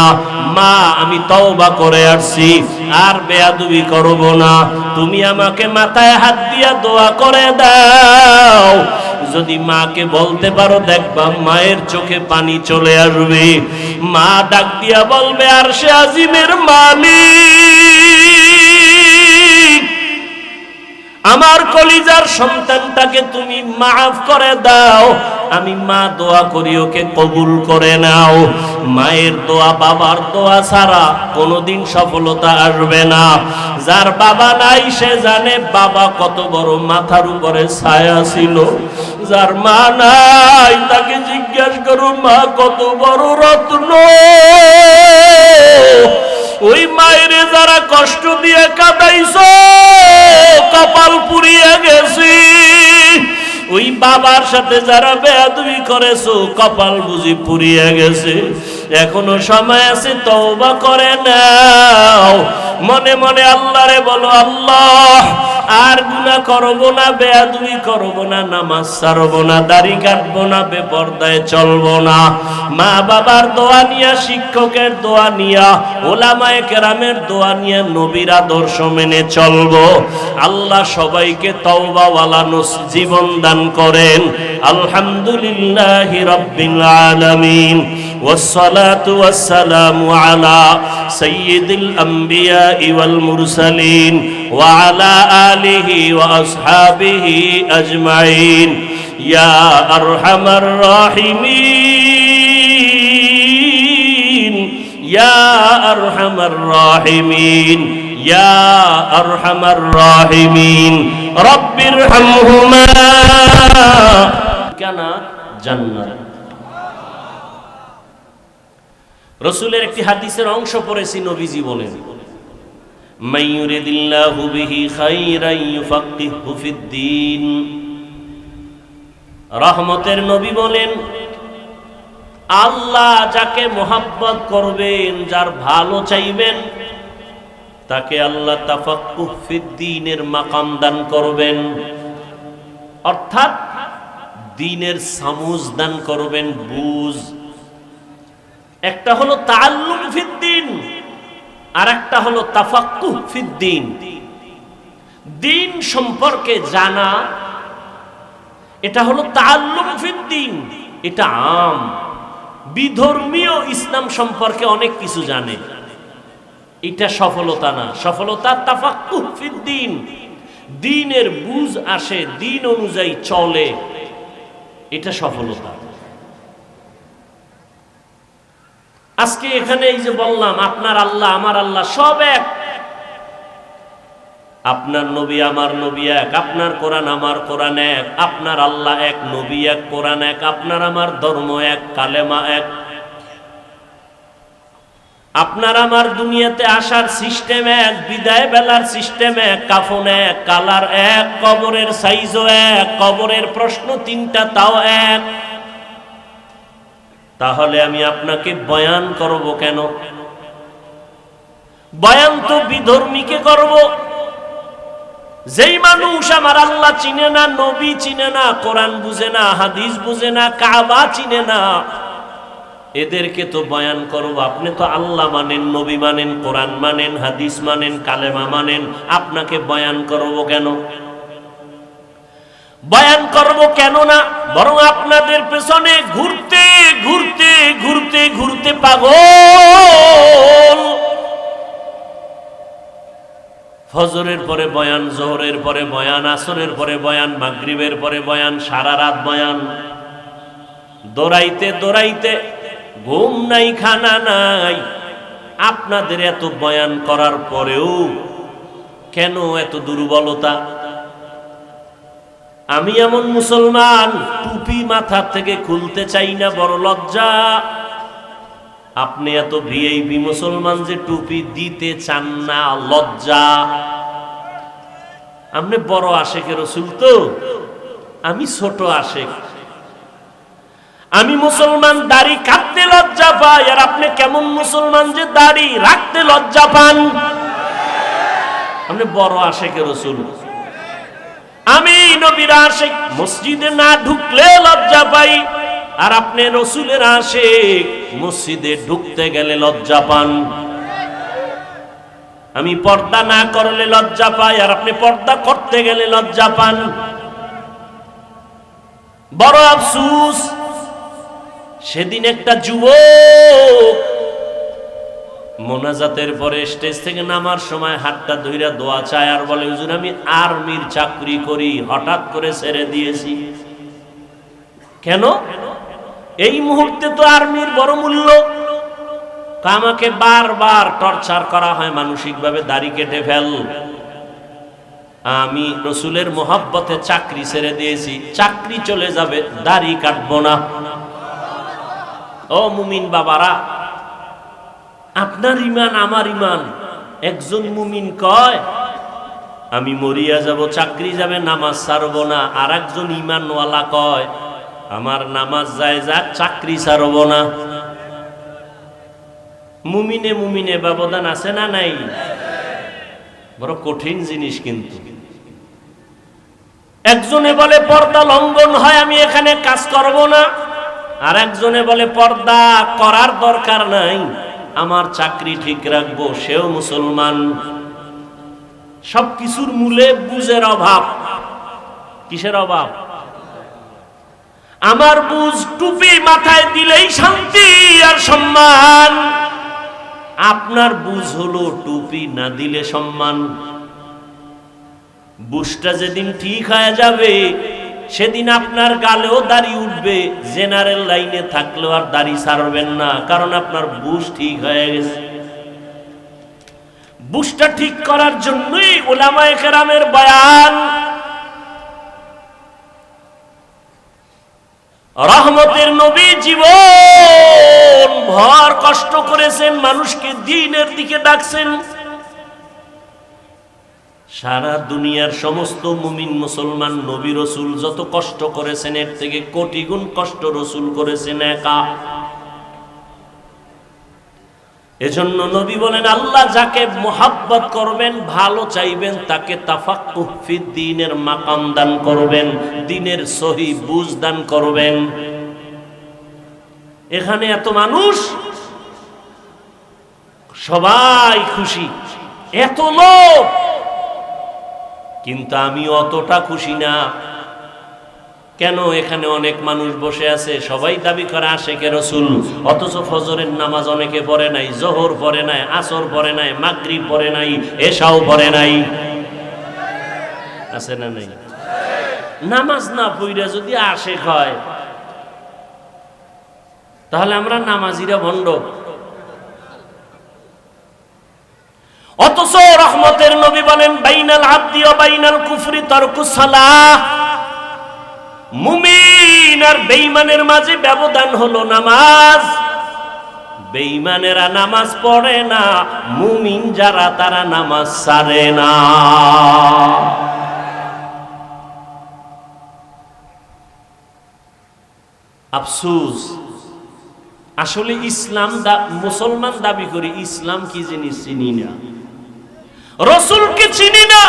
মা আমি তওবা করে আসছি, আর বেয়াদবি করব না। তুমি আমাকে মাথায় হাত দিয়া দোয়া করে দাও। যদি মাকে বলতে পারো, দেখবা মায়ের চোখে পানি চলে আসবে। মা ডাক দিয়া বলবে, আরশে আজিমের মালিক, আমার কলিজার সন্তানটাকে তুমি মাফ করে দাও। আমি মা দোয়া করি, ওকে কবুল করে নাও। মায়ের দোয়া, বাবার দোয়া ছাড়া কোনোদিন সফলতা আসবে না। যার বাবা নাই সে জানে বাবা কত বড় মাথার উপরে ছায়া ছিল। যার মা নাই তাকে জিজ্ঞাসা করো, মা কত বড় রত্ন। ওই মায়েরে যারা কষ্ট দিয়ে কাঁদাইছো, কপাল পুড়িয়ে গেছি। ওই বাবার সাথে যারা বেয়াদবি করেছো, কপাল বুঝি পুড়িয়ে গেছে। এখনো সময় আছে, তওবা করে নাও। মনে মনে আল্লাহরে বলো, আল্লাহ আর গুনাহ করব না, বেয়াদবি করব না, নামাজ ছাড়ব না, দাড়ি কাটবো না, বেপরদায় চলবো না। মা বাবার দোয়া নিয়া, শিক্ষকের দোয়া নিয়া, ওলামায়ে কেরামের দোয়া নিয়া নবীর আদর্শ মেনে চলবো। আল্লাহ সবাইকে তওবাওয়ালা জীবন দান করেন। আলহামদুলিল্লাহি রাব্বিল আলামিন, والصلاة والسلام على سيد الأنبياء والمرسلين وعلى آله وأصحابه أجمعين يا أرحم الراحمين يا أرحم الراحمين يا أرحم الراحمين رب ارحمهما كان جنة। রাসূলের একটি হাদিসের অংশ পড়েছি, নবীজি বলেন, মাইয়ুরিদিল্লাহু বিহি খাইরান ইউফাক্কিহু ফিদ্দীন। রহমতের নবী বলেন, আল্লাহ যাকে মোহাব্বত করবেন, যার ভালো চাইবেন, তাকে আল্লাহ তাফাক্কুহ ফিদ্দীনের মাকাম দান করবেন, অর্থাৎ দ্বীনের সামুজ দান করবেন, বুঝ। একটা হলো তাআল্লুম ফিদ্দীন, আর একটা হলো তাফাক্কুহ ফিদ্দীন। দ্বীন সম্পর্কে জানা, এটা হলো তাআল্লুম ফিদ্দীন। এটা আম বিধর্মীয় ইসলাম সম্পর্কে অনেক কিছু জানে, এটা সফলতা না। সফলতা তাফাক্কুহ ফিদ্দীন, দ্বীনের বুঝ আসে, দ্বীন অনুযায়ী চলে, এটা সফলতা। আজকে এখানে এই যে বললাম, আপনার আল্লাহ আমার আল্লাহ সব এক, আপনার নবী আমার নবী এক, আপনার কোরআন আমার কোরআন এক, আপনার আল্লাহ এক, নবী এক, কোরআন এক, আপনার আমার ধর্ম এক, কালেমা এক। আপনার আমার দুনিয়াতে আসার সিস্টেম এক, বিদায় বেলার সিস্টেম এক, কাফন এক, কালার এক, কবরের সাইজও এক, কবরের প্রশ্ন তিনটা তাও এক। তাহলে আমি আপনাকে বয়ান করব কেন? বয়ান তো বিধর্মীকে করব, যেই মানুষ আমার আল্লাহ চিনে না, নবী চিনে না, কোরআন বুঝে না, হাদিস বুঝে না, কাবা চিনে না, এদেরকে তো বয়ান করব। আপনি তো আল্লাহ মানেন, নবী মানেন, কোরআন মানেন, হাদিস মানেন, কালেমা মানেন, আপনাকে বয়ান করব কেন? বয়ান করব কেন না, বরং আপনাদের পেছনে ঘুরতে ঘুরতে ঘুরতে ঘুরতে পাগল। ফজরের পরে বয়ান, জোহরের পরে বয়ান, আসরের পরে বয়ান, মাগরিবের পরে বয়ান, সারা রাত বয়ান, দৌড়াইতে দৌড়াইতে ঘুম নাই, খানা নাই। আপনাদের এত বয়ান করার পরেও কেন এত দুর্বলতা? আমি এমন মুসলমান, টুপি মাথা থেকে খুলতে চাই না, বড় লজ্জা। আপনি এত ভিআইপি মুসলমান যে টুপি দিতে চান না, লজ্জা। আপনি বড় আশেকে রসুল তো, আমি ছোট আশেক। আমি মুসলমান, দাড়ি কাটতে লজ্জা পাই, আর আপনি কেমন মুসলমান যে দাড়ি রাখতে লজ্জা পান? আপনি বড় আশেকে রসুল। আমি নবীর আশেক, মসজিদে না ঢুকলে লজ্জা পাই, আর আপনি রসুলের আশেক, মসজিদে ঢুকতে গেলে লজ্জা পান। আমি পর্দা না করলে লজ্জা পাই, আর আপনি পর্দা করতে গেলে লজ্জা পান। বড় আফসোস, সেদিন একটা যুবক মোনাজাতের পরে স্টেজ থেকে নামার সময় হাতটা ধইরা দোয়া চায়, আর বলে, হুজুর আমি আর্মির চাকরি করি, হঠাৎ করে ছেড়ে দিয়েছি। কেন? এই মুহূর্তে তো আর্মির বড় মূল্য। আমাকে বারবার টর্চার করা হয় মানসিকভাবে, দাড়ি কেটে ফেল। আমি রসুলের মোহাব্বতে চাকরি ছেড়ে দিয়েছি, চাকরি চলে যাবে, দাড়ি কাটবো না। ও মুমিন বাবারা, আপনার ইমান আমার ইমান। একজন মুমিন কয় আমি মরিয়া যাব, চাকরি যাবে, নামাজ ছাড়বো না। আর একজন ইমানওয়ালা কয় আমার নামাজ যায় যাক, চাকরি ছাড়বো না। মুমিনে মুমিনে ব্যবধান আছে না নাই? বড় কঠিন জিনিস। কিন্তু একজনে বলে পর্দা লঙ্ঘন হয়, আমি এখানে কাজ করব না। আর একজনে বলে পর্দা করার দরকার নাই, আমার চাকরি ঠিক রাখবো, সেও মুসলমান। সবকিছুর মূলে বুঝের অভাব। কিসের অভাব? আমার বুঝ টুপি মাথায় দিলেই শান্তি আর সম্মান, আপনার বুঝ হলো টুপি না দিলে সম্মান। বুঝটা যেদিন ঠিক হয়ে যাবে, সেদিন আপনার গালেও দাড়ি উঠবে, জেনারেল লাইনে থাকলেও আর দাড়ি ছাড়বেন না, কারণ আপনার বুঝ ঠিক হয়ে গেছে। বুঝটা ঠিক করার জন্যই উলামায়ে কেরামের বয়ান। রহমতের নবী জীবন ভর কষ্ট করেছেন, মানুষকে দ্বীনের দিকে ডাকছেন। সারা দুনিয়ার সমস্ত মুমিন মুসলমান নবী রসুল যত কষ্ট করেছেন, এর থেকে কোটি গুণ কষ্ট রসুল করেছেন একা। এজন্য নবী বলেন, আল্লাহ যাকে মোহাব্বত করবেন, ভালো চাইবেন, তাকে তাফাক্কুহ ফিদ্দীনের মাকাম দান করবেন, দ্বীনের সহি বুঝ দান করবেন। এখানে এত মানুষ, সবাই খুশি, এত লোক, কিন্তু আমি অতটা খুশি না। কেন? এখানে অনেক মানুষ বসে আছে, সবাই দাবি করে আশেকে রসুল, অথচ ফজরের নামাজ অনেকে পড়ে নাই, জোহর পড়ে নাই, আসর পড়ে নাই, মাগরিব পড়ে নাই, এশাও পড়ে নাই। আছে না নাই? নামাজ না পড়া যদি আশেক হয়, তাহলে আমরা নামাজিরা ভণ্ড। অথচ রহমতের নবী বলেন, বাইনাল আবদি ওয়া বাইনাল কুফরি তারকুস সালাহ। মুমিন আর বেঈমানের মাঝে ব্যবধান হলো নামাজ। বেঈমানেরা নামাজ পড়ে না, মুমিন যারা তারা নামাজ ছাড়ে না। আফসোস, আসলে ইসলাম মুসলমান দাবি করি, ইসলাম কি জিনিস চিনি না, রসুলকে চিনি না।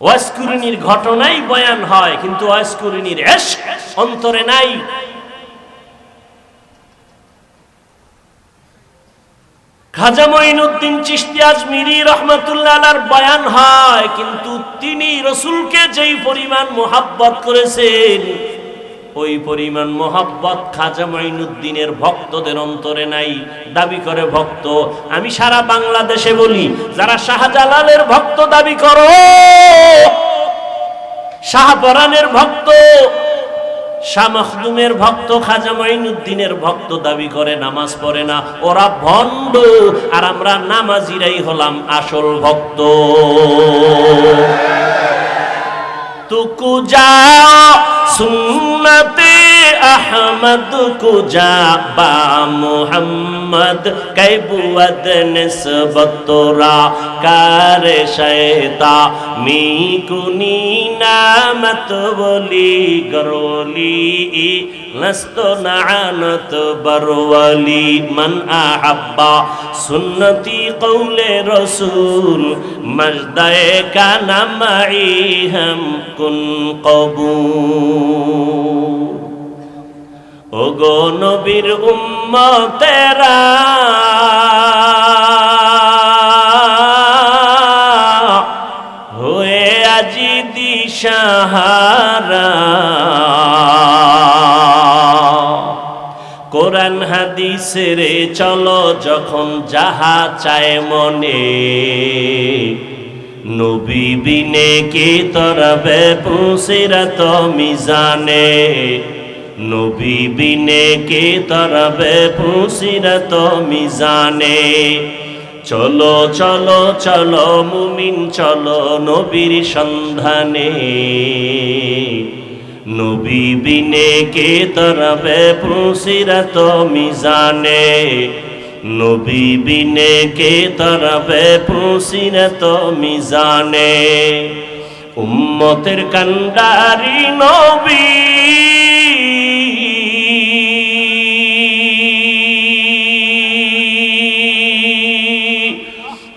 ওয়াজকুরুনির ঘটনাই বয়ান হয়, কিন্তু ওয়াজকুরুনির ইশক অন্তরে নাই। খাজা মঈনুদ্দিন চিশতি আজমিরি রাহমাতুল্লাহ আলাইহির বয়ান হয়, কিন্তু তিনি রাসূলকে যেই পরিমাণ মুহাব্বত করেছেন ওই পরিমাণ মোহাব্বত খাজা মঈনুদ্দিনের ভক্তদের অন্তরে নাই। দাবি করে ভক্ত। আমি সারা বাংলাদেশে বলি, যারা শাহজালালের ভক্ত দাবি করো, শাহপরানের ভক্ত, শাহ মখদুমের ভক্ত, খাজা মঈনুদ্দিনের ভক্ত দাবি করে, নামাজ পড়ে না, ওরা ভণ্ড। আর আমরা নামাজিরাই হলাম আসল ভক্ত। तुकु जा सुन्नते अहमद कुजा बा मुहम्मद कैबुवद निस्बत तोरा कार शैता मी कुनी नामत बोली गरोली नस्तो नानत बरवली मन अहब्बा सुन्नती कौले रसूल मजदाए का नमाई हम कुन कबूल। ओगो नबीर उम्मतेरा हुए আজি দিশাহারা, কোরআন হাদিসের চলো যখন যাহা চায় মনে, নবী বিনে কে তরবে পুসিরাত মিজানে, নবী বিনে কে তরবে পুসিরাত মিজানে। চলো চলো চলো মুমিন চলো নবীর সন্ধানে, নবী বিনে কে তরবে পুসিরাত মিজানে, নবী বিনে কে তরবে পুসিরাত মিজানে। উম্মতের কান্ডারি নবী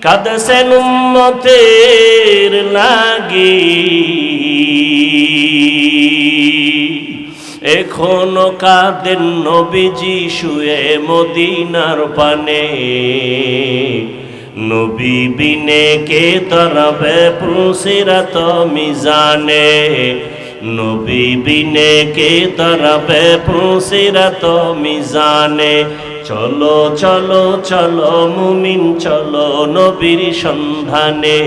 কাঁদছেন উম্মতের লাগি, এখনো কাঁদেন নবীজি শুয়ে মদিনার পানে, নবী বিনে কে তরবে পুসিরাত মিজানে, নবী বিনে কে তরবে পুসিরাত মিজানে। চলো চলো চলো মুমিন চলো নবীর সন্ধানে,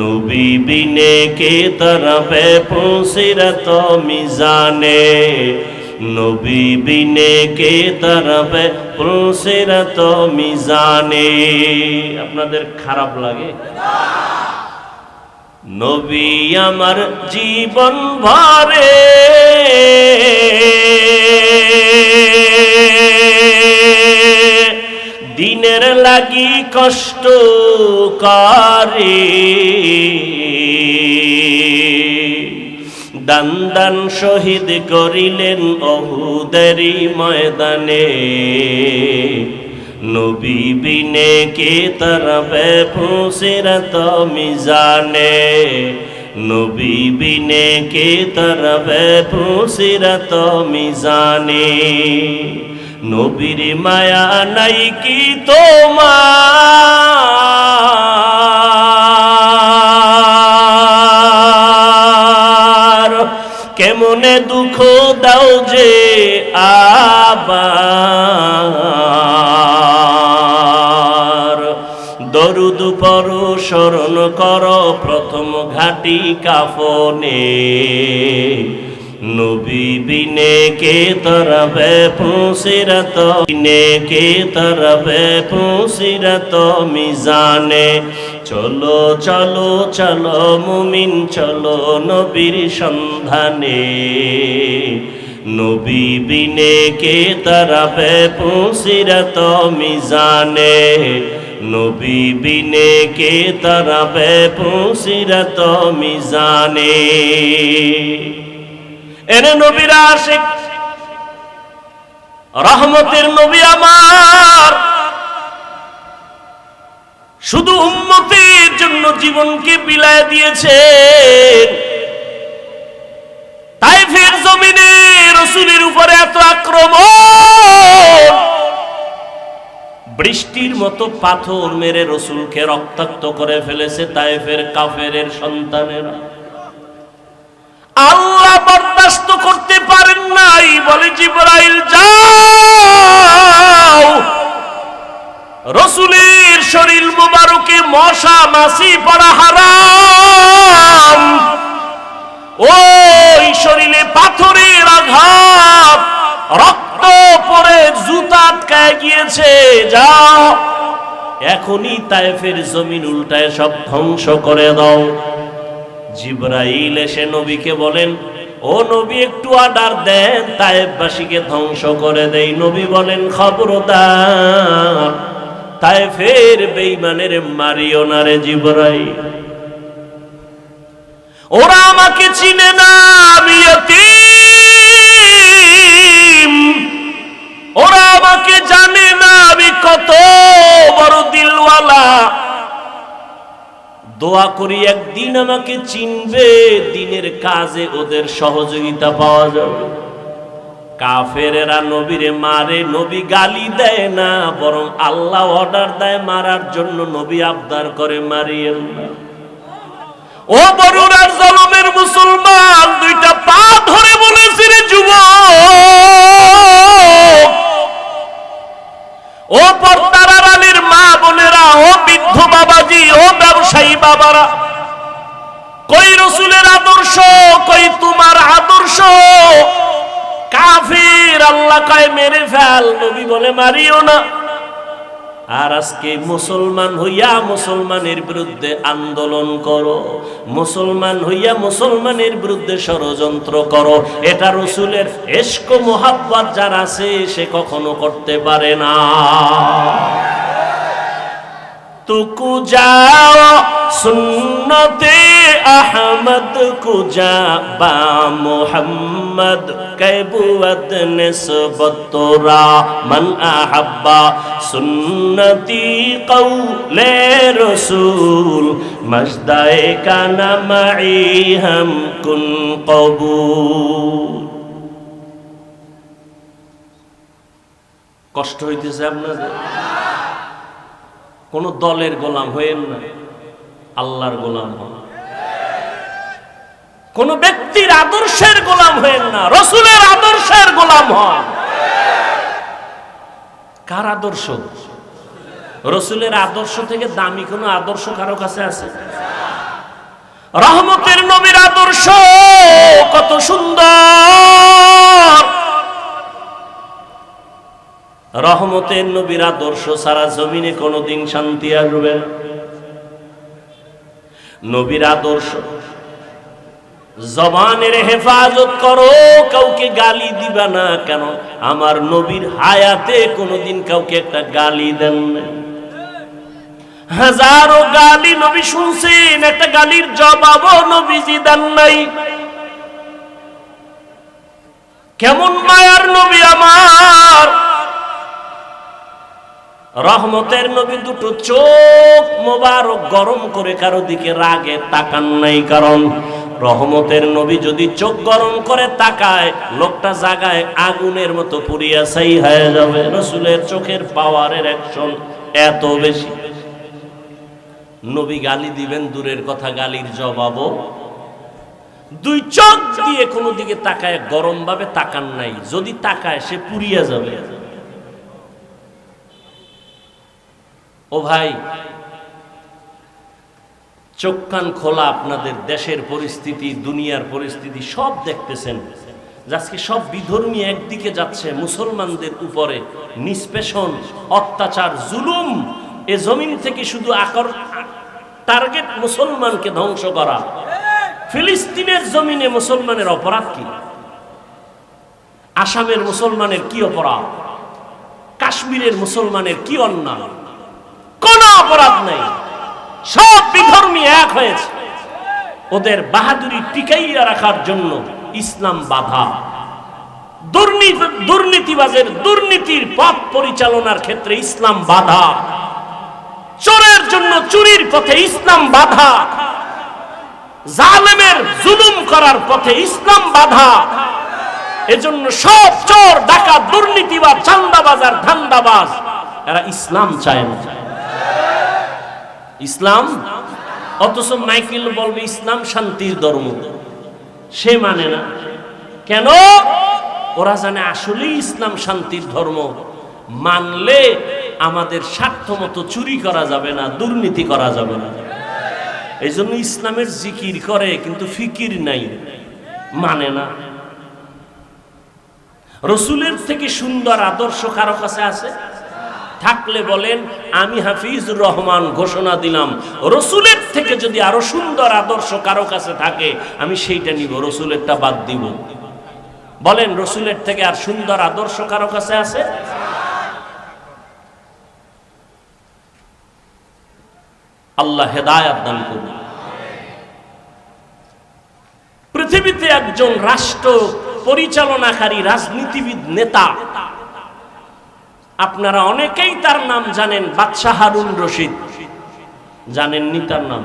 নবী বিনে কে তরবে পুসিরাত মিজানে, নবী বিনে কে তরবে পুসিরাত মিজানে। আপনাদের খারাপ লাগে? নবী আমার জীবন ভরে দিনের লাগি কষ্ট করে, দান দান শহীদ করিলেন অহুদেরই ময়দানে, নবী বিনে কে তরবে পুসিরাত মিজানে, নবী বিনে কে তরবে পুসিরাত মিজানে। নবীর মায়া নাই কি তোমার, কেমনে দুঃখ দাও যে আবার, দরুদ পড়ো স্মরণ করো প্রথম ঘাটি কাফনে, নবী বিনে কে তরবে পুসিরাত বিনে কে তরবে পুসিরাত মিজানে। চলো চলো চলো মুমিন চলো নবীর সন্ধানে, নবী বিনে কে তরবে পুসিরাত মিজানে, নবী বিনে কে তরবে পুসিরাত মিজানে। এনে নবীর আশিক রহমতের নবী আমার, শুধু উম্মতের জন্য জীবনকে বিলায় দিয়েছেন। তায়েফের জমিনে রাসূলের উপরে এত আক্রমণ, বৃষ্টির মতো পাথর মেরে রাসূলকে রক্তাক্ত করে ফেলেছে তায়েফের কাফেরের সন্তানেরা। আল্লাহ বরদাস্ত করতে পারেন নাই, বলে জিবরাইল যাও, রাসূলের শরীর মুবারকে মশা মাছি পড়া হারাম, ওই শরীরে পাথরের আঘাত, রক্ত পড়ে জুতা আটকায় গিয়েছে, যাও এখনই তায়েফের জমিন উল্টায় সব ধ্বংস করে দাও। জিবরাইল এসে নবীকে বলেন, ও নবী একটু অর্ডার দেন, তায়েফবাসীকে ধ্বংস করে দেই। নবী বলেন, খবরদার তায়েফের বেঈমানের মারিও না রে জিবরাইল, ওরা আমাকে চিনে না, আমি ইয়তীম, ওরা আমাকে জানে না আমি কত বড় দিলওয়ালা। দোয়া করি একদিন আমাকে চিনবে, দিনের কাজে ওদের সহযোগিতা পাওয়া যাবে। কাফেরেরা নবীরে মারে, নবী গালি দেয় না, বরং আল্লাহ অর্ডার দেয় মারার জন্য। নবী আবদার করে, মারিয়েন না। ও বরুণার জলমের মুসলমান, দুইটা পা ধরে বলেছি রে যুবক, ও পর্দার আড়ালের মা বোনেরা, ও বৃদ্ধ বাবাজি, ও ব্যবসায়ী বাবারা, কই রাসূলের আদর্শ, কই তোমার আদর্শ? কাফির আল্লাহ কয় মেরে ফেল, নবী বলে মারিও না। আর আজকে মুসলমান হইয়া মুসলমানের বিরুদ্ধে আন্দোলন করো, মুসলমান হইয়া মুসলমানের বিরুদ্ধে ষড়যন্ত্র করো, এটা রাসূলের ইশক মোহাব্বত যার আছে সে কখনো করতে পারে না। তুকু যাও সুন্নতে আহমদ কুজা বা মুহাম্মদ कैबुअत निस्बत तोरा मन अहब्बा सुन्नती कौले रसूल मजदाए का नमाई हम कुन कबूल। কষ্ট হইতেছে আপনাদের? কোন দলের গোলাম হইেন না, আল্লাহর গোলাম হন। কোন ব্যক্তির আদর্শের গোলাম হইেন না, রাসূলের আদর্শের গোলাম হন। কার আদর্শ? রাসূলের আদর্শ থেকে দামি কোন আদর্শ কারো কাছে আছে? রহমতের নবীর আদর্শ কত সুন্দর! রহমতের নবীর আদর্শ সারা জমিনে কোনদিন শান্তি আসবে না। নবীর আদর্শ, জবানের হেফাজত করো, কাউকে গালি দিবা না। কেন? আমার নবীর হায়াতে কোনদিন কাউকে একটা গালি দেন না। হাজারো গালি নবী শুনছেন, একটা গালির জবাবও নবীজি দেন নাই। কেমন মায়ার নবী আমার! রহমতের নবী দুটো চোখ মোবারক গরম করে কারো দিকে রাগে তাকান নাই। কারণ রহমতের নবী যদি চোখ গরম করে তাকায়, লোকটা জায়গায় আগুনের মতো পুড়িয়া ছাই হয়ে যাবে। রাসূলের চোখের পাওয়ারের অ্যাকশন এত বেশি। নবী গালি দিবেন দূরের কথা, গালির জবাবও দুই চোখ দিয়ে কোনো দিকে তাকায় গরম ভাবে তাকান নাই। যদি তাকায় সে পুড়িয়া যাবে। ও ভাই, চোখ কান খোলা, আপনাদের দেশের পরিস্থিতি, দুনিয়ার পরিস্থিতি সব দেখতেছেন। আজকে সব বিধর্মী একদিকে যাচ্ছে, মুসলমানদের উপরে নিষ্পেষণ, অত্যাচার, জুলুম। এ জমিন থেকে শুধু টার্গেট মুসলমানকে ধ্বংস করা। ফিলিস্তিনের জমিনে মুসলমানের অপরাধ কি? আসামের মুসলমানের কি অপরাধ? কাশ্মীরের মুসলমানের কি অন্যায়? কোনো অপরাধ নেই। সব বিধর্মী এক হয়েছে। ওদের বাহাদুরি টিকাইয়া রাখার জন্য ইসলাম বাধা। দুর্নীতিবাজের দুর্নীতির পথ পরিচালনার ক্ষেত্রে ইসলাম বাধা। চোরের জন্য চুরির পথে ইসলাম বাধা, জালেমের জুলুম করার পথে ইসলাম বাধা। এজন্য সব চোর, ডাকাত, দুর্নীতিবাজ, চাঁদাবাজার, ধান্দাবাজ এরা ইসলাম চায় না। ইসলাম, অথচ মাইকেল বলবে ইসলাম শান্তির ধর্ম, সে মানে না। কেন? ওরা জানে আসলেই ইসলাম শান্তির ধর্ম। মানলে আমাদের স্বার্থ মতো চুরি করা যাবে না, দুর্নীতি করা যাবে না। এই জন্য ইসলামের জিকির করে কিন্তু ফিকির নাই, মানে না। রসুলের থেকে সুন্দর আদর্শ কারো কাছে আছে? থাকলে বলেন আমি হাফিজুর রহমান ঘোষণা দিলাম, রসুলের থেকে যদি আরো সুন্দর আদর্শ কারো কাছে থাকে আমি সেইটা নিব, রসুলেরটা বাদ দিব। বলেন রসুলের থেকে আর সুন্দর আদর্শ কারো কাছে আছে? আল্লাহ হেদায়েত দান করুন। পৃথিবীতে একজন রাষ্ট্র পরিচালনাকারী রাজনীতিবিদ নেতা, আপনারা অনেকেই তার নাম জানেন, বাদশাহ হারুন রশিদ। জানেননি তার নাম?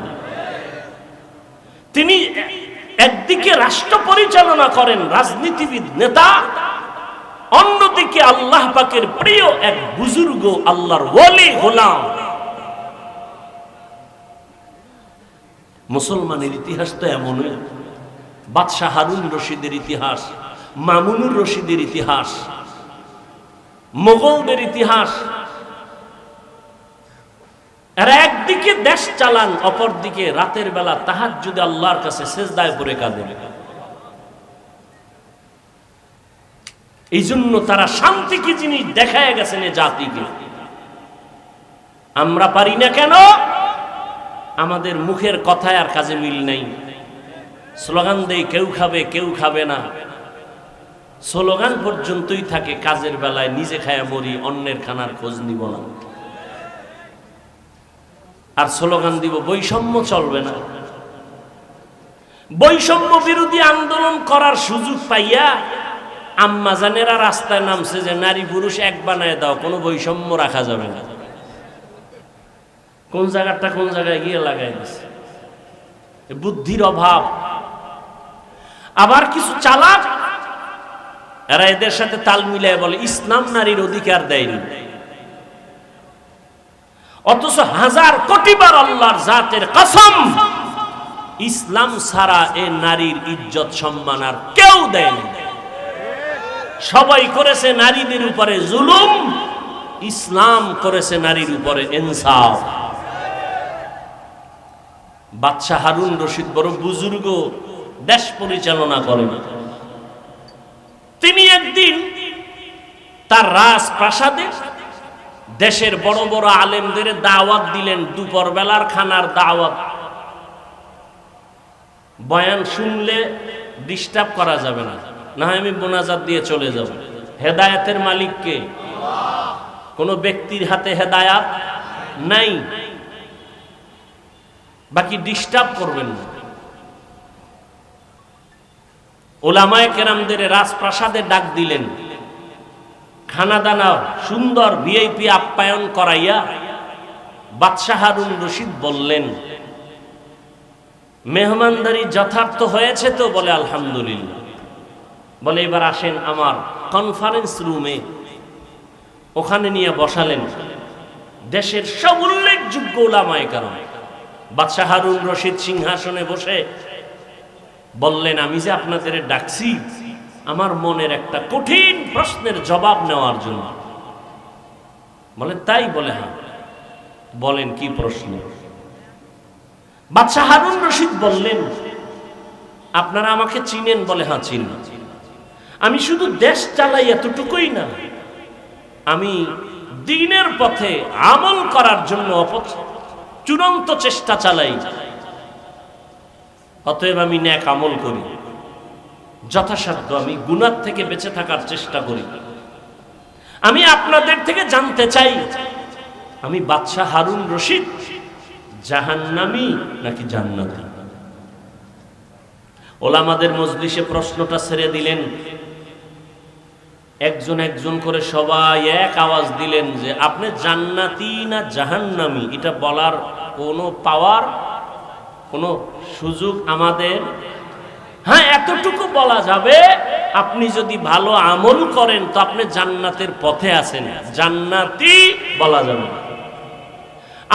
তিনি একদিকে রাষ্ট্র পরিচালনা করেন, রাজনীতিবিদ নেতা, অন্যদিকে আল্লাহ পাকের প্রিয় এক বুজুর্গ, আল্লাহর ওলি গোলাম। মুসলমানের ইতিহাস তো এমনই। বাদশাহ হারুন রশিদের ইতিহাস, মামুনুর রশিদের ইতিহাস, মোগলদের ইতিহাস। এরা একদিকে দেশ চালান, অপরদিকে রাতের বেলা তাহাজ্জুদে আল্লাহর কাছে সেজদায় পড়ে কাঁদেন। এই জন্য তারা শান্তি কি জিনিস দেখায় গেছেন এ জাতিকে। আমরা পারি না কেন? আমাদের মুখের কথায় আর কাজে মিল নাই। স্লোগান দেই কেউ খাবে কেউ খাবে না, স্লোগান পর্যন্তই থাকে, কাজের বেলায় নিজে খায়া মরি, অন্যের খানার খোঁজ নিব না। আর স্লোগান দিব বৈষম্য চলবে না। বৈষম্য বিরোধী আন্দোলন করার সুযোগ পাইয়া আম্মাজানেরা রাস্তায় নামছে যে নারী পুরুষ এক বানায় দাও, কোনো বৈষম্য রাখা যাবে না। কোন জায়গাটা কোন জায়গায় গিয়ে লাগাই দিচ্ছে, বুদ্ধির অভাব। আবার কিছু চালাক এরা এদের সাথে তাল মিলায় বলে ইসলাম নারীর অধিকার দেয়নি, অথচ হাজার কোটিবার আল্লাহর জাতের কসম ইসলাম ছাড়া এ নারীর ইজ্জত সম্মান আর কেউ দেয়নি। সবাই করেছে নারীদের উপরে জুলুম, ইসলাম করেছে নারীর উপরে ইনসাফ। বাদশাহ হারুন রশিদ বড় বুজুর্গ, দেশ পরিচালনা করেন। তিনি একদিন তার রাজপ্রাসাদে দেশের বড় বড় আলেমদের দাওয়াত দিলেন, দুপুর বেলার খানার দাওয়াত। বয়ান শুনলে ডিস্টার্ব করা যাবে না, না হয় আমি মোনাজাত দিয়ে চলে যাব। হেদায়েতের মালিক কে? কোন ব্যক্তির হাতে হেদায়াত নাই, বাকি ডিস্টার্ব করবেন না। ওলামায়ে কেরামদের রাজপ্রাসাদে ডাক দিলেন, খানা দানা সুন্দর ভিআইপি আপ্যায়ন করাইয়া বাদশাহ হারুন রশিদ বললেন, মেহমানদারি যথার্থ হয়েছে তো? বলে আলহামদুলিল্লাহ। বলে এবার আসেন আমার কনফারেন্স রুমে। ওখানে নিয়ে বসালেন দেশের সব উল্লেখযোগ্য ওলামায়ে কেরাম। বাদশাহ হারুন রশিদ সিংহাসনে বসে বললেন, আমি যে আপনাদের ডাকছি আমার মনের একটা কঠিন প্রশ্নের জবাব নেওয়ার জন্য। বলে তাই? বলে হ্যাঁ। বলেন কি প্রশ্ন? বাদশাহ হারুন রশিদ বললেন, আপনারা আমাকে চিনেন? বলে হ্যাঁ চিনি। আমি শুধু দেশ চালাই এতটুকুই না, আমি দ্বীনের পথে আমল করার জন্য চূড়ান্ত চেষ্টা চালাই। অতএব আমি নেক আমল করি, যথাসাধ্য আমি গুনাহ থেকে বেঁচে থাকার চেষ্টা করি। আমি আপনাদের থেকে জানতে চাই, আমি বাদশাহ হারুন রশিদ জাহান্নামী নাকি জান্নাতি? ওলামাদের মজলিসে প্রশ্নটা ছেড়ে দিলেন। একজন একজন করে সবাই এক আওয়াজ দিলেন যে আপনি জান্নাতি না জাহান্নামী, এটা বলার কোনো পাওয়ার, কোনো সুযোগ আমাদের? হ্যাঁ, এতটুকু বলা যাবে, আপনি যদি ভালো আমল করেন তো আপনি জান্নাতের পথে আছেন, জান্নাতি বলা যাবে না।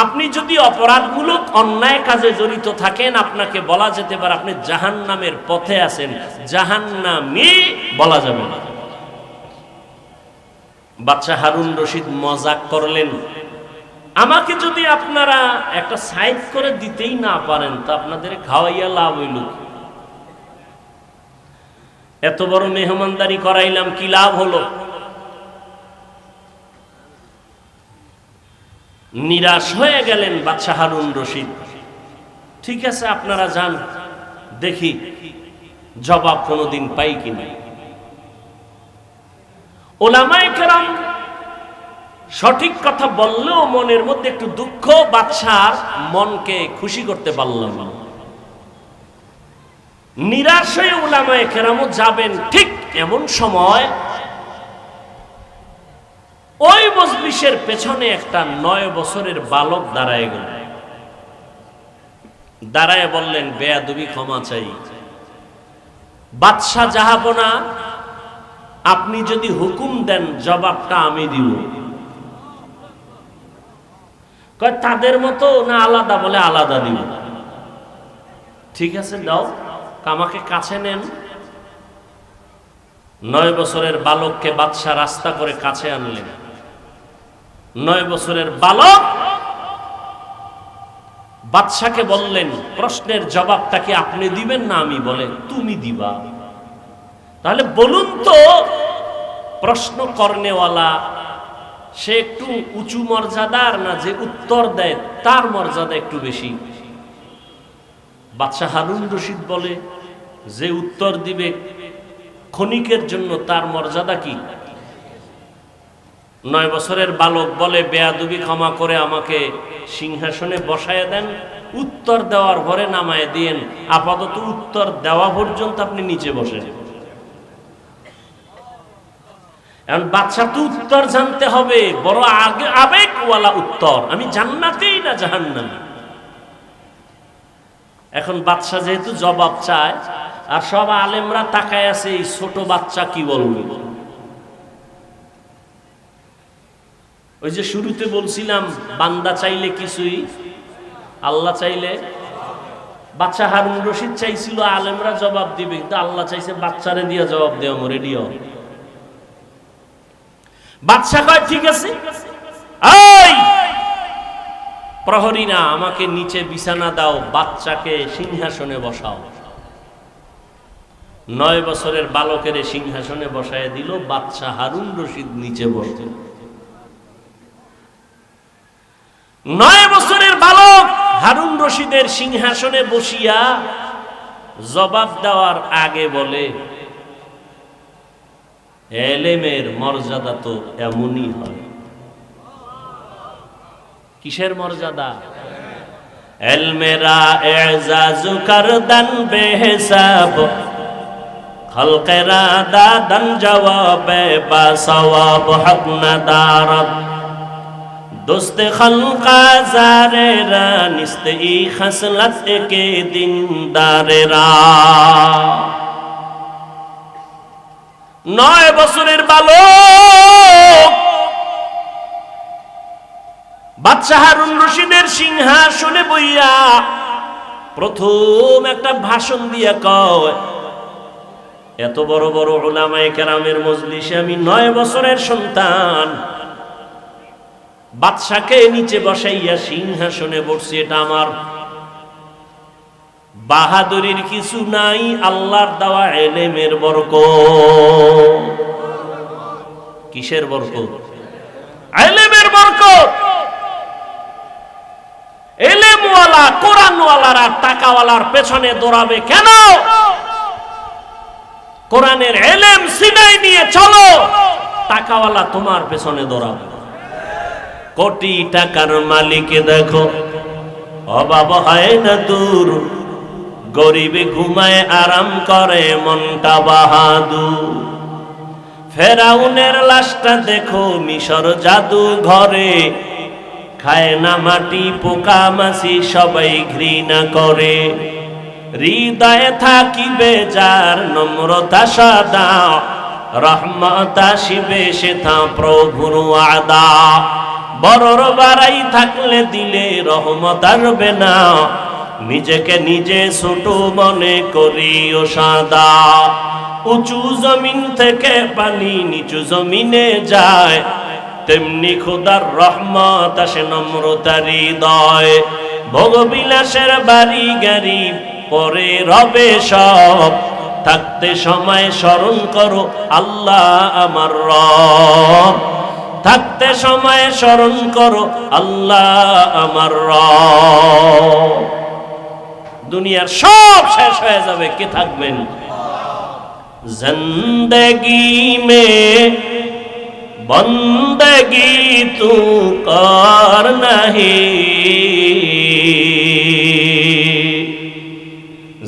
আপনি যদি অপরাধমূলক অন্যায় কাজে জড়িত থাকেন, আপনাকে বলা যেতে পারে আপনি জাহান্নামের পথে আছেন, জাহান্নামী বলা যাবে না। বাদশা হারুন রশিদ মজাক করলেন, আমাকে যদি আপনারা একটা সাইড করে দিতেই না পারেন তো আপনাদের খাওয়াইয়া লাভ হইল? এত বড় মেহমানদারি করাইলাম, কি লাভ হলো? নিরাশ হয়ে গেলেন বাদশা হারুন রশিদ। ঠিক আছে, আপনারা যান, দেখি জবাব কোনোদিন পাই কিনা। ওলামায়ে কেরাম সঠিক কথা বললেও মনের মধ্যে একটু দুঃখ, বাদশার মনকে খুশি করতে পারলাম না। নিরাশ হয়ে ওলামায়ে কেরামও যাবেন। ঠিক এমন সময় ওই মজলিসের পেছনে একটা 9 বছরের বালক দাঁড়ায় গেল। দাঁড়ায় বললেন, বেয়াদবি ক্ষমা চাই, বাদশা জাহাপনা, আপনি যদি হুকুম দেন জবাবটা আমি দিব। কয় তাদের মতো না আলাদা? বলে আলাদা দিব। ঠিক আছে দাও, আমাকে কাছে নেন। 9 বছরের বালককে বাদশা রাস্তা করে কাছে আনলেন। 9 বছরের বালক বাদশাকে বললেন, প্রশ্নের জবাবটা কি আপনি দিবেন না আমি? বলে তুমি দিবা। তাহলে বলুন তো, প্রশ্ন করনেওয়ালা সে একটু উঁচু মর্যাদার না যে উত্তর দেয় তার মর্যাদা একটু বেশি? বাদশা হারুন রশিদ বলে, যে উত্তর দিবে ক্ষণিকের জন্য তার মর্যাদা কি? 9 বছরের বালক বলে, বেয়াদবি ক্ষমা করে আমাকে সিংহাসনে বসায় দেন, উত্তর দেওয়ার পরে নামায় দিয়েন, আপাতত উত্তর দেওয়া পর্যন্ত আপনি নিচে বসেন। এখন বাদশা তো উত্তর জানতে হবে, বড় আবেগওয়ালা উত্তর, আমি জান্নাতি না জাহান্নামী। এখন বাদশা যেহেতু জবাব চায়, আর সব আলেমরা তাকায় আছে এই ছোট বাচ্চা কি বলবে। ওই যে শুরুতে বলছিলাম, বান্দা চাইলে কিছুই, আল্লাহ চাইলে। বাদশা হারুন রশিদ চাইছিল আলেমরা জবাব দিবে, কিন্তু আল্লাহ চাইছে বাচ্চারে দিয়ে জবাব দেওয়া, মরে দিও। বাদশা কয় ঠিক আছে, এই প্রহরীরা আমাকে নিচে বিছানা দাও, বাচ্চাকে সিংহাসনে বসাও। 9 বছরের বালকের সিংহাসনে বসায় দিল, বাদশা হারুন রশিদ নিচে বসতেন। 9 বছরের বালক হারুন রশিদের সিংহাসনে বসিয়া জবাব দেওয়ার আগে বলে, এলেমের মর্যাদা তো এমনই হয়। কিসের মর্যাদা? এলমেরা এজাজু করদান বেহিসাব, খলকেরা দাদান জওয়াবে বা সওয়াব হক নাদারত, দোস্তে খলকা জারেরা নিস্তে ই খসলত কে দিনদারেরা। 9 বছরের বালক বাদশা হারুন রশিদের সিংহাসনে বইয়া প্রথম একটা ভাষণ দিয়া কয়, এত বড় বড় উলামায়ে কেরামের মজলিসে আমি 9 বছরের সন্তান, বাদশাকে নিচে বসাইয়া সিংহাসনে বসছি, এটা আমার বাহাদুরির কিছু নাই, আল্লাহর দেওয়া ইলমের বরকত। কিসের বরকত? ইলমের বরকত। ইলমওয়ালা কোরআনওয়ালারা টাকাওয়ালার পেছনে দৌড়াবে কেন? কোরআনের ইলম সিনাই নিয়ে চলো, টাকাওয়ালা তোমার পেছনে দৌড়াবে। কোটি টাকার মালিক দেখো, অভাব হয় না দূর, গরিবে ঘুমায় আরাম করে মনটা বাহাদুর। ফেরাউনের লাশটা দেখো মিশর জাদু ঘরে, খায় না মাটি পোকা মাছি সবাই ঘৃণা করে। হৃদয়ে থাকিবে যার নম্রতা সদা, রহমত আসিবে সেথা প্রভুর ওয়াদা। বড়র বাড়াই থাকলে দিলে রহমত আসবে না, নিজেকে নিজে ছোট মনে করিও সাদা। উঁচু জমিন থেকে পানি নিচু জমিনে যায়, তেমনি খোদার রহমত আসে নম্রতার হৃদয়। ভোগবিলাসের বাড়ি গাড়ি পরে রবে সব, থাকতে সময় স্মরণ করো আল্লাহ আমার রব। থাকতে সময় স্মরণ করো আল্লাহ আমার রব। দুনিয়ার সব শেষ হয়ে যাবে, কে থাকবেন? জিন্দগি মে বন্দগি তু কর নাহি,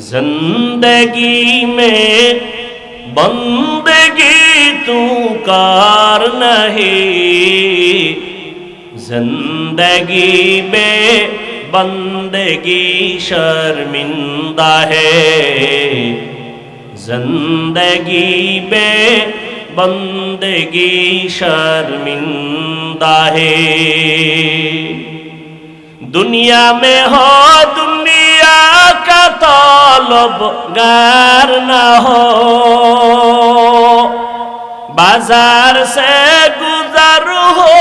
जिंदगी में बंदगी तू कार नहीं, जिंदगी में बंदगी शर्मिंदा है, जिंदगी में बंदगी शर्मिंदा है। दुनिया में हो दुनिया का तलबगार ना हो, बाजार से गुजर हो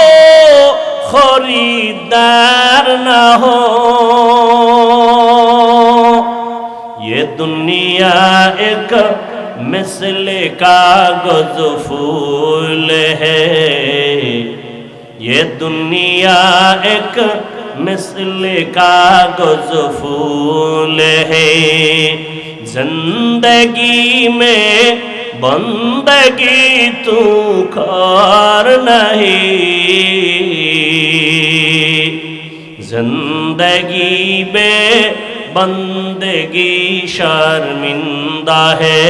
खरीदार ना हो। ये दुनिया एक मिसले कागज फूल है, ये दुनिया एक मिसले कागज फूल है। जिंदगी में बंदगी तू कर नहीं, जिंदगी में बंदगी शर्मिंदा है।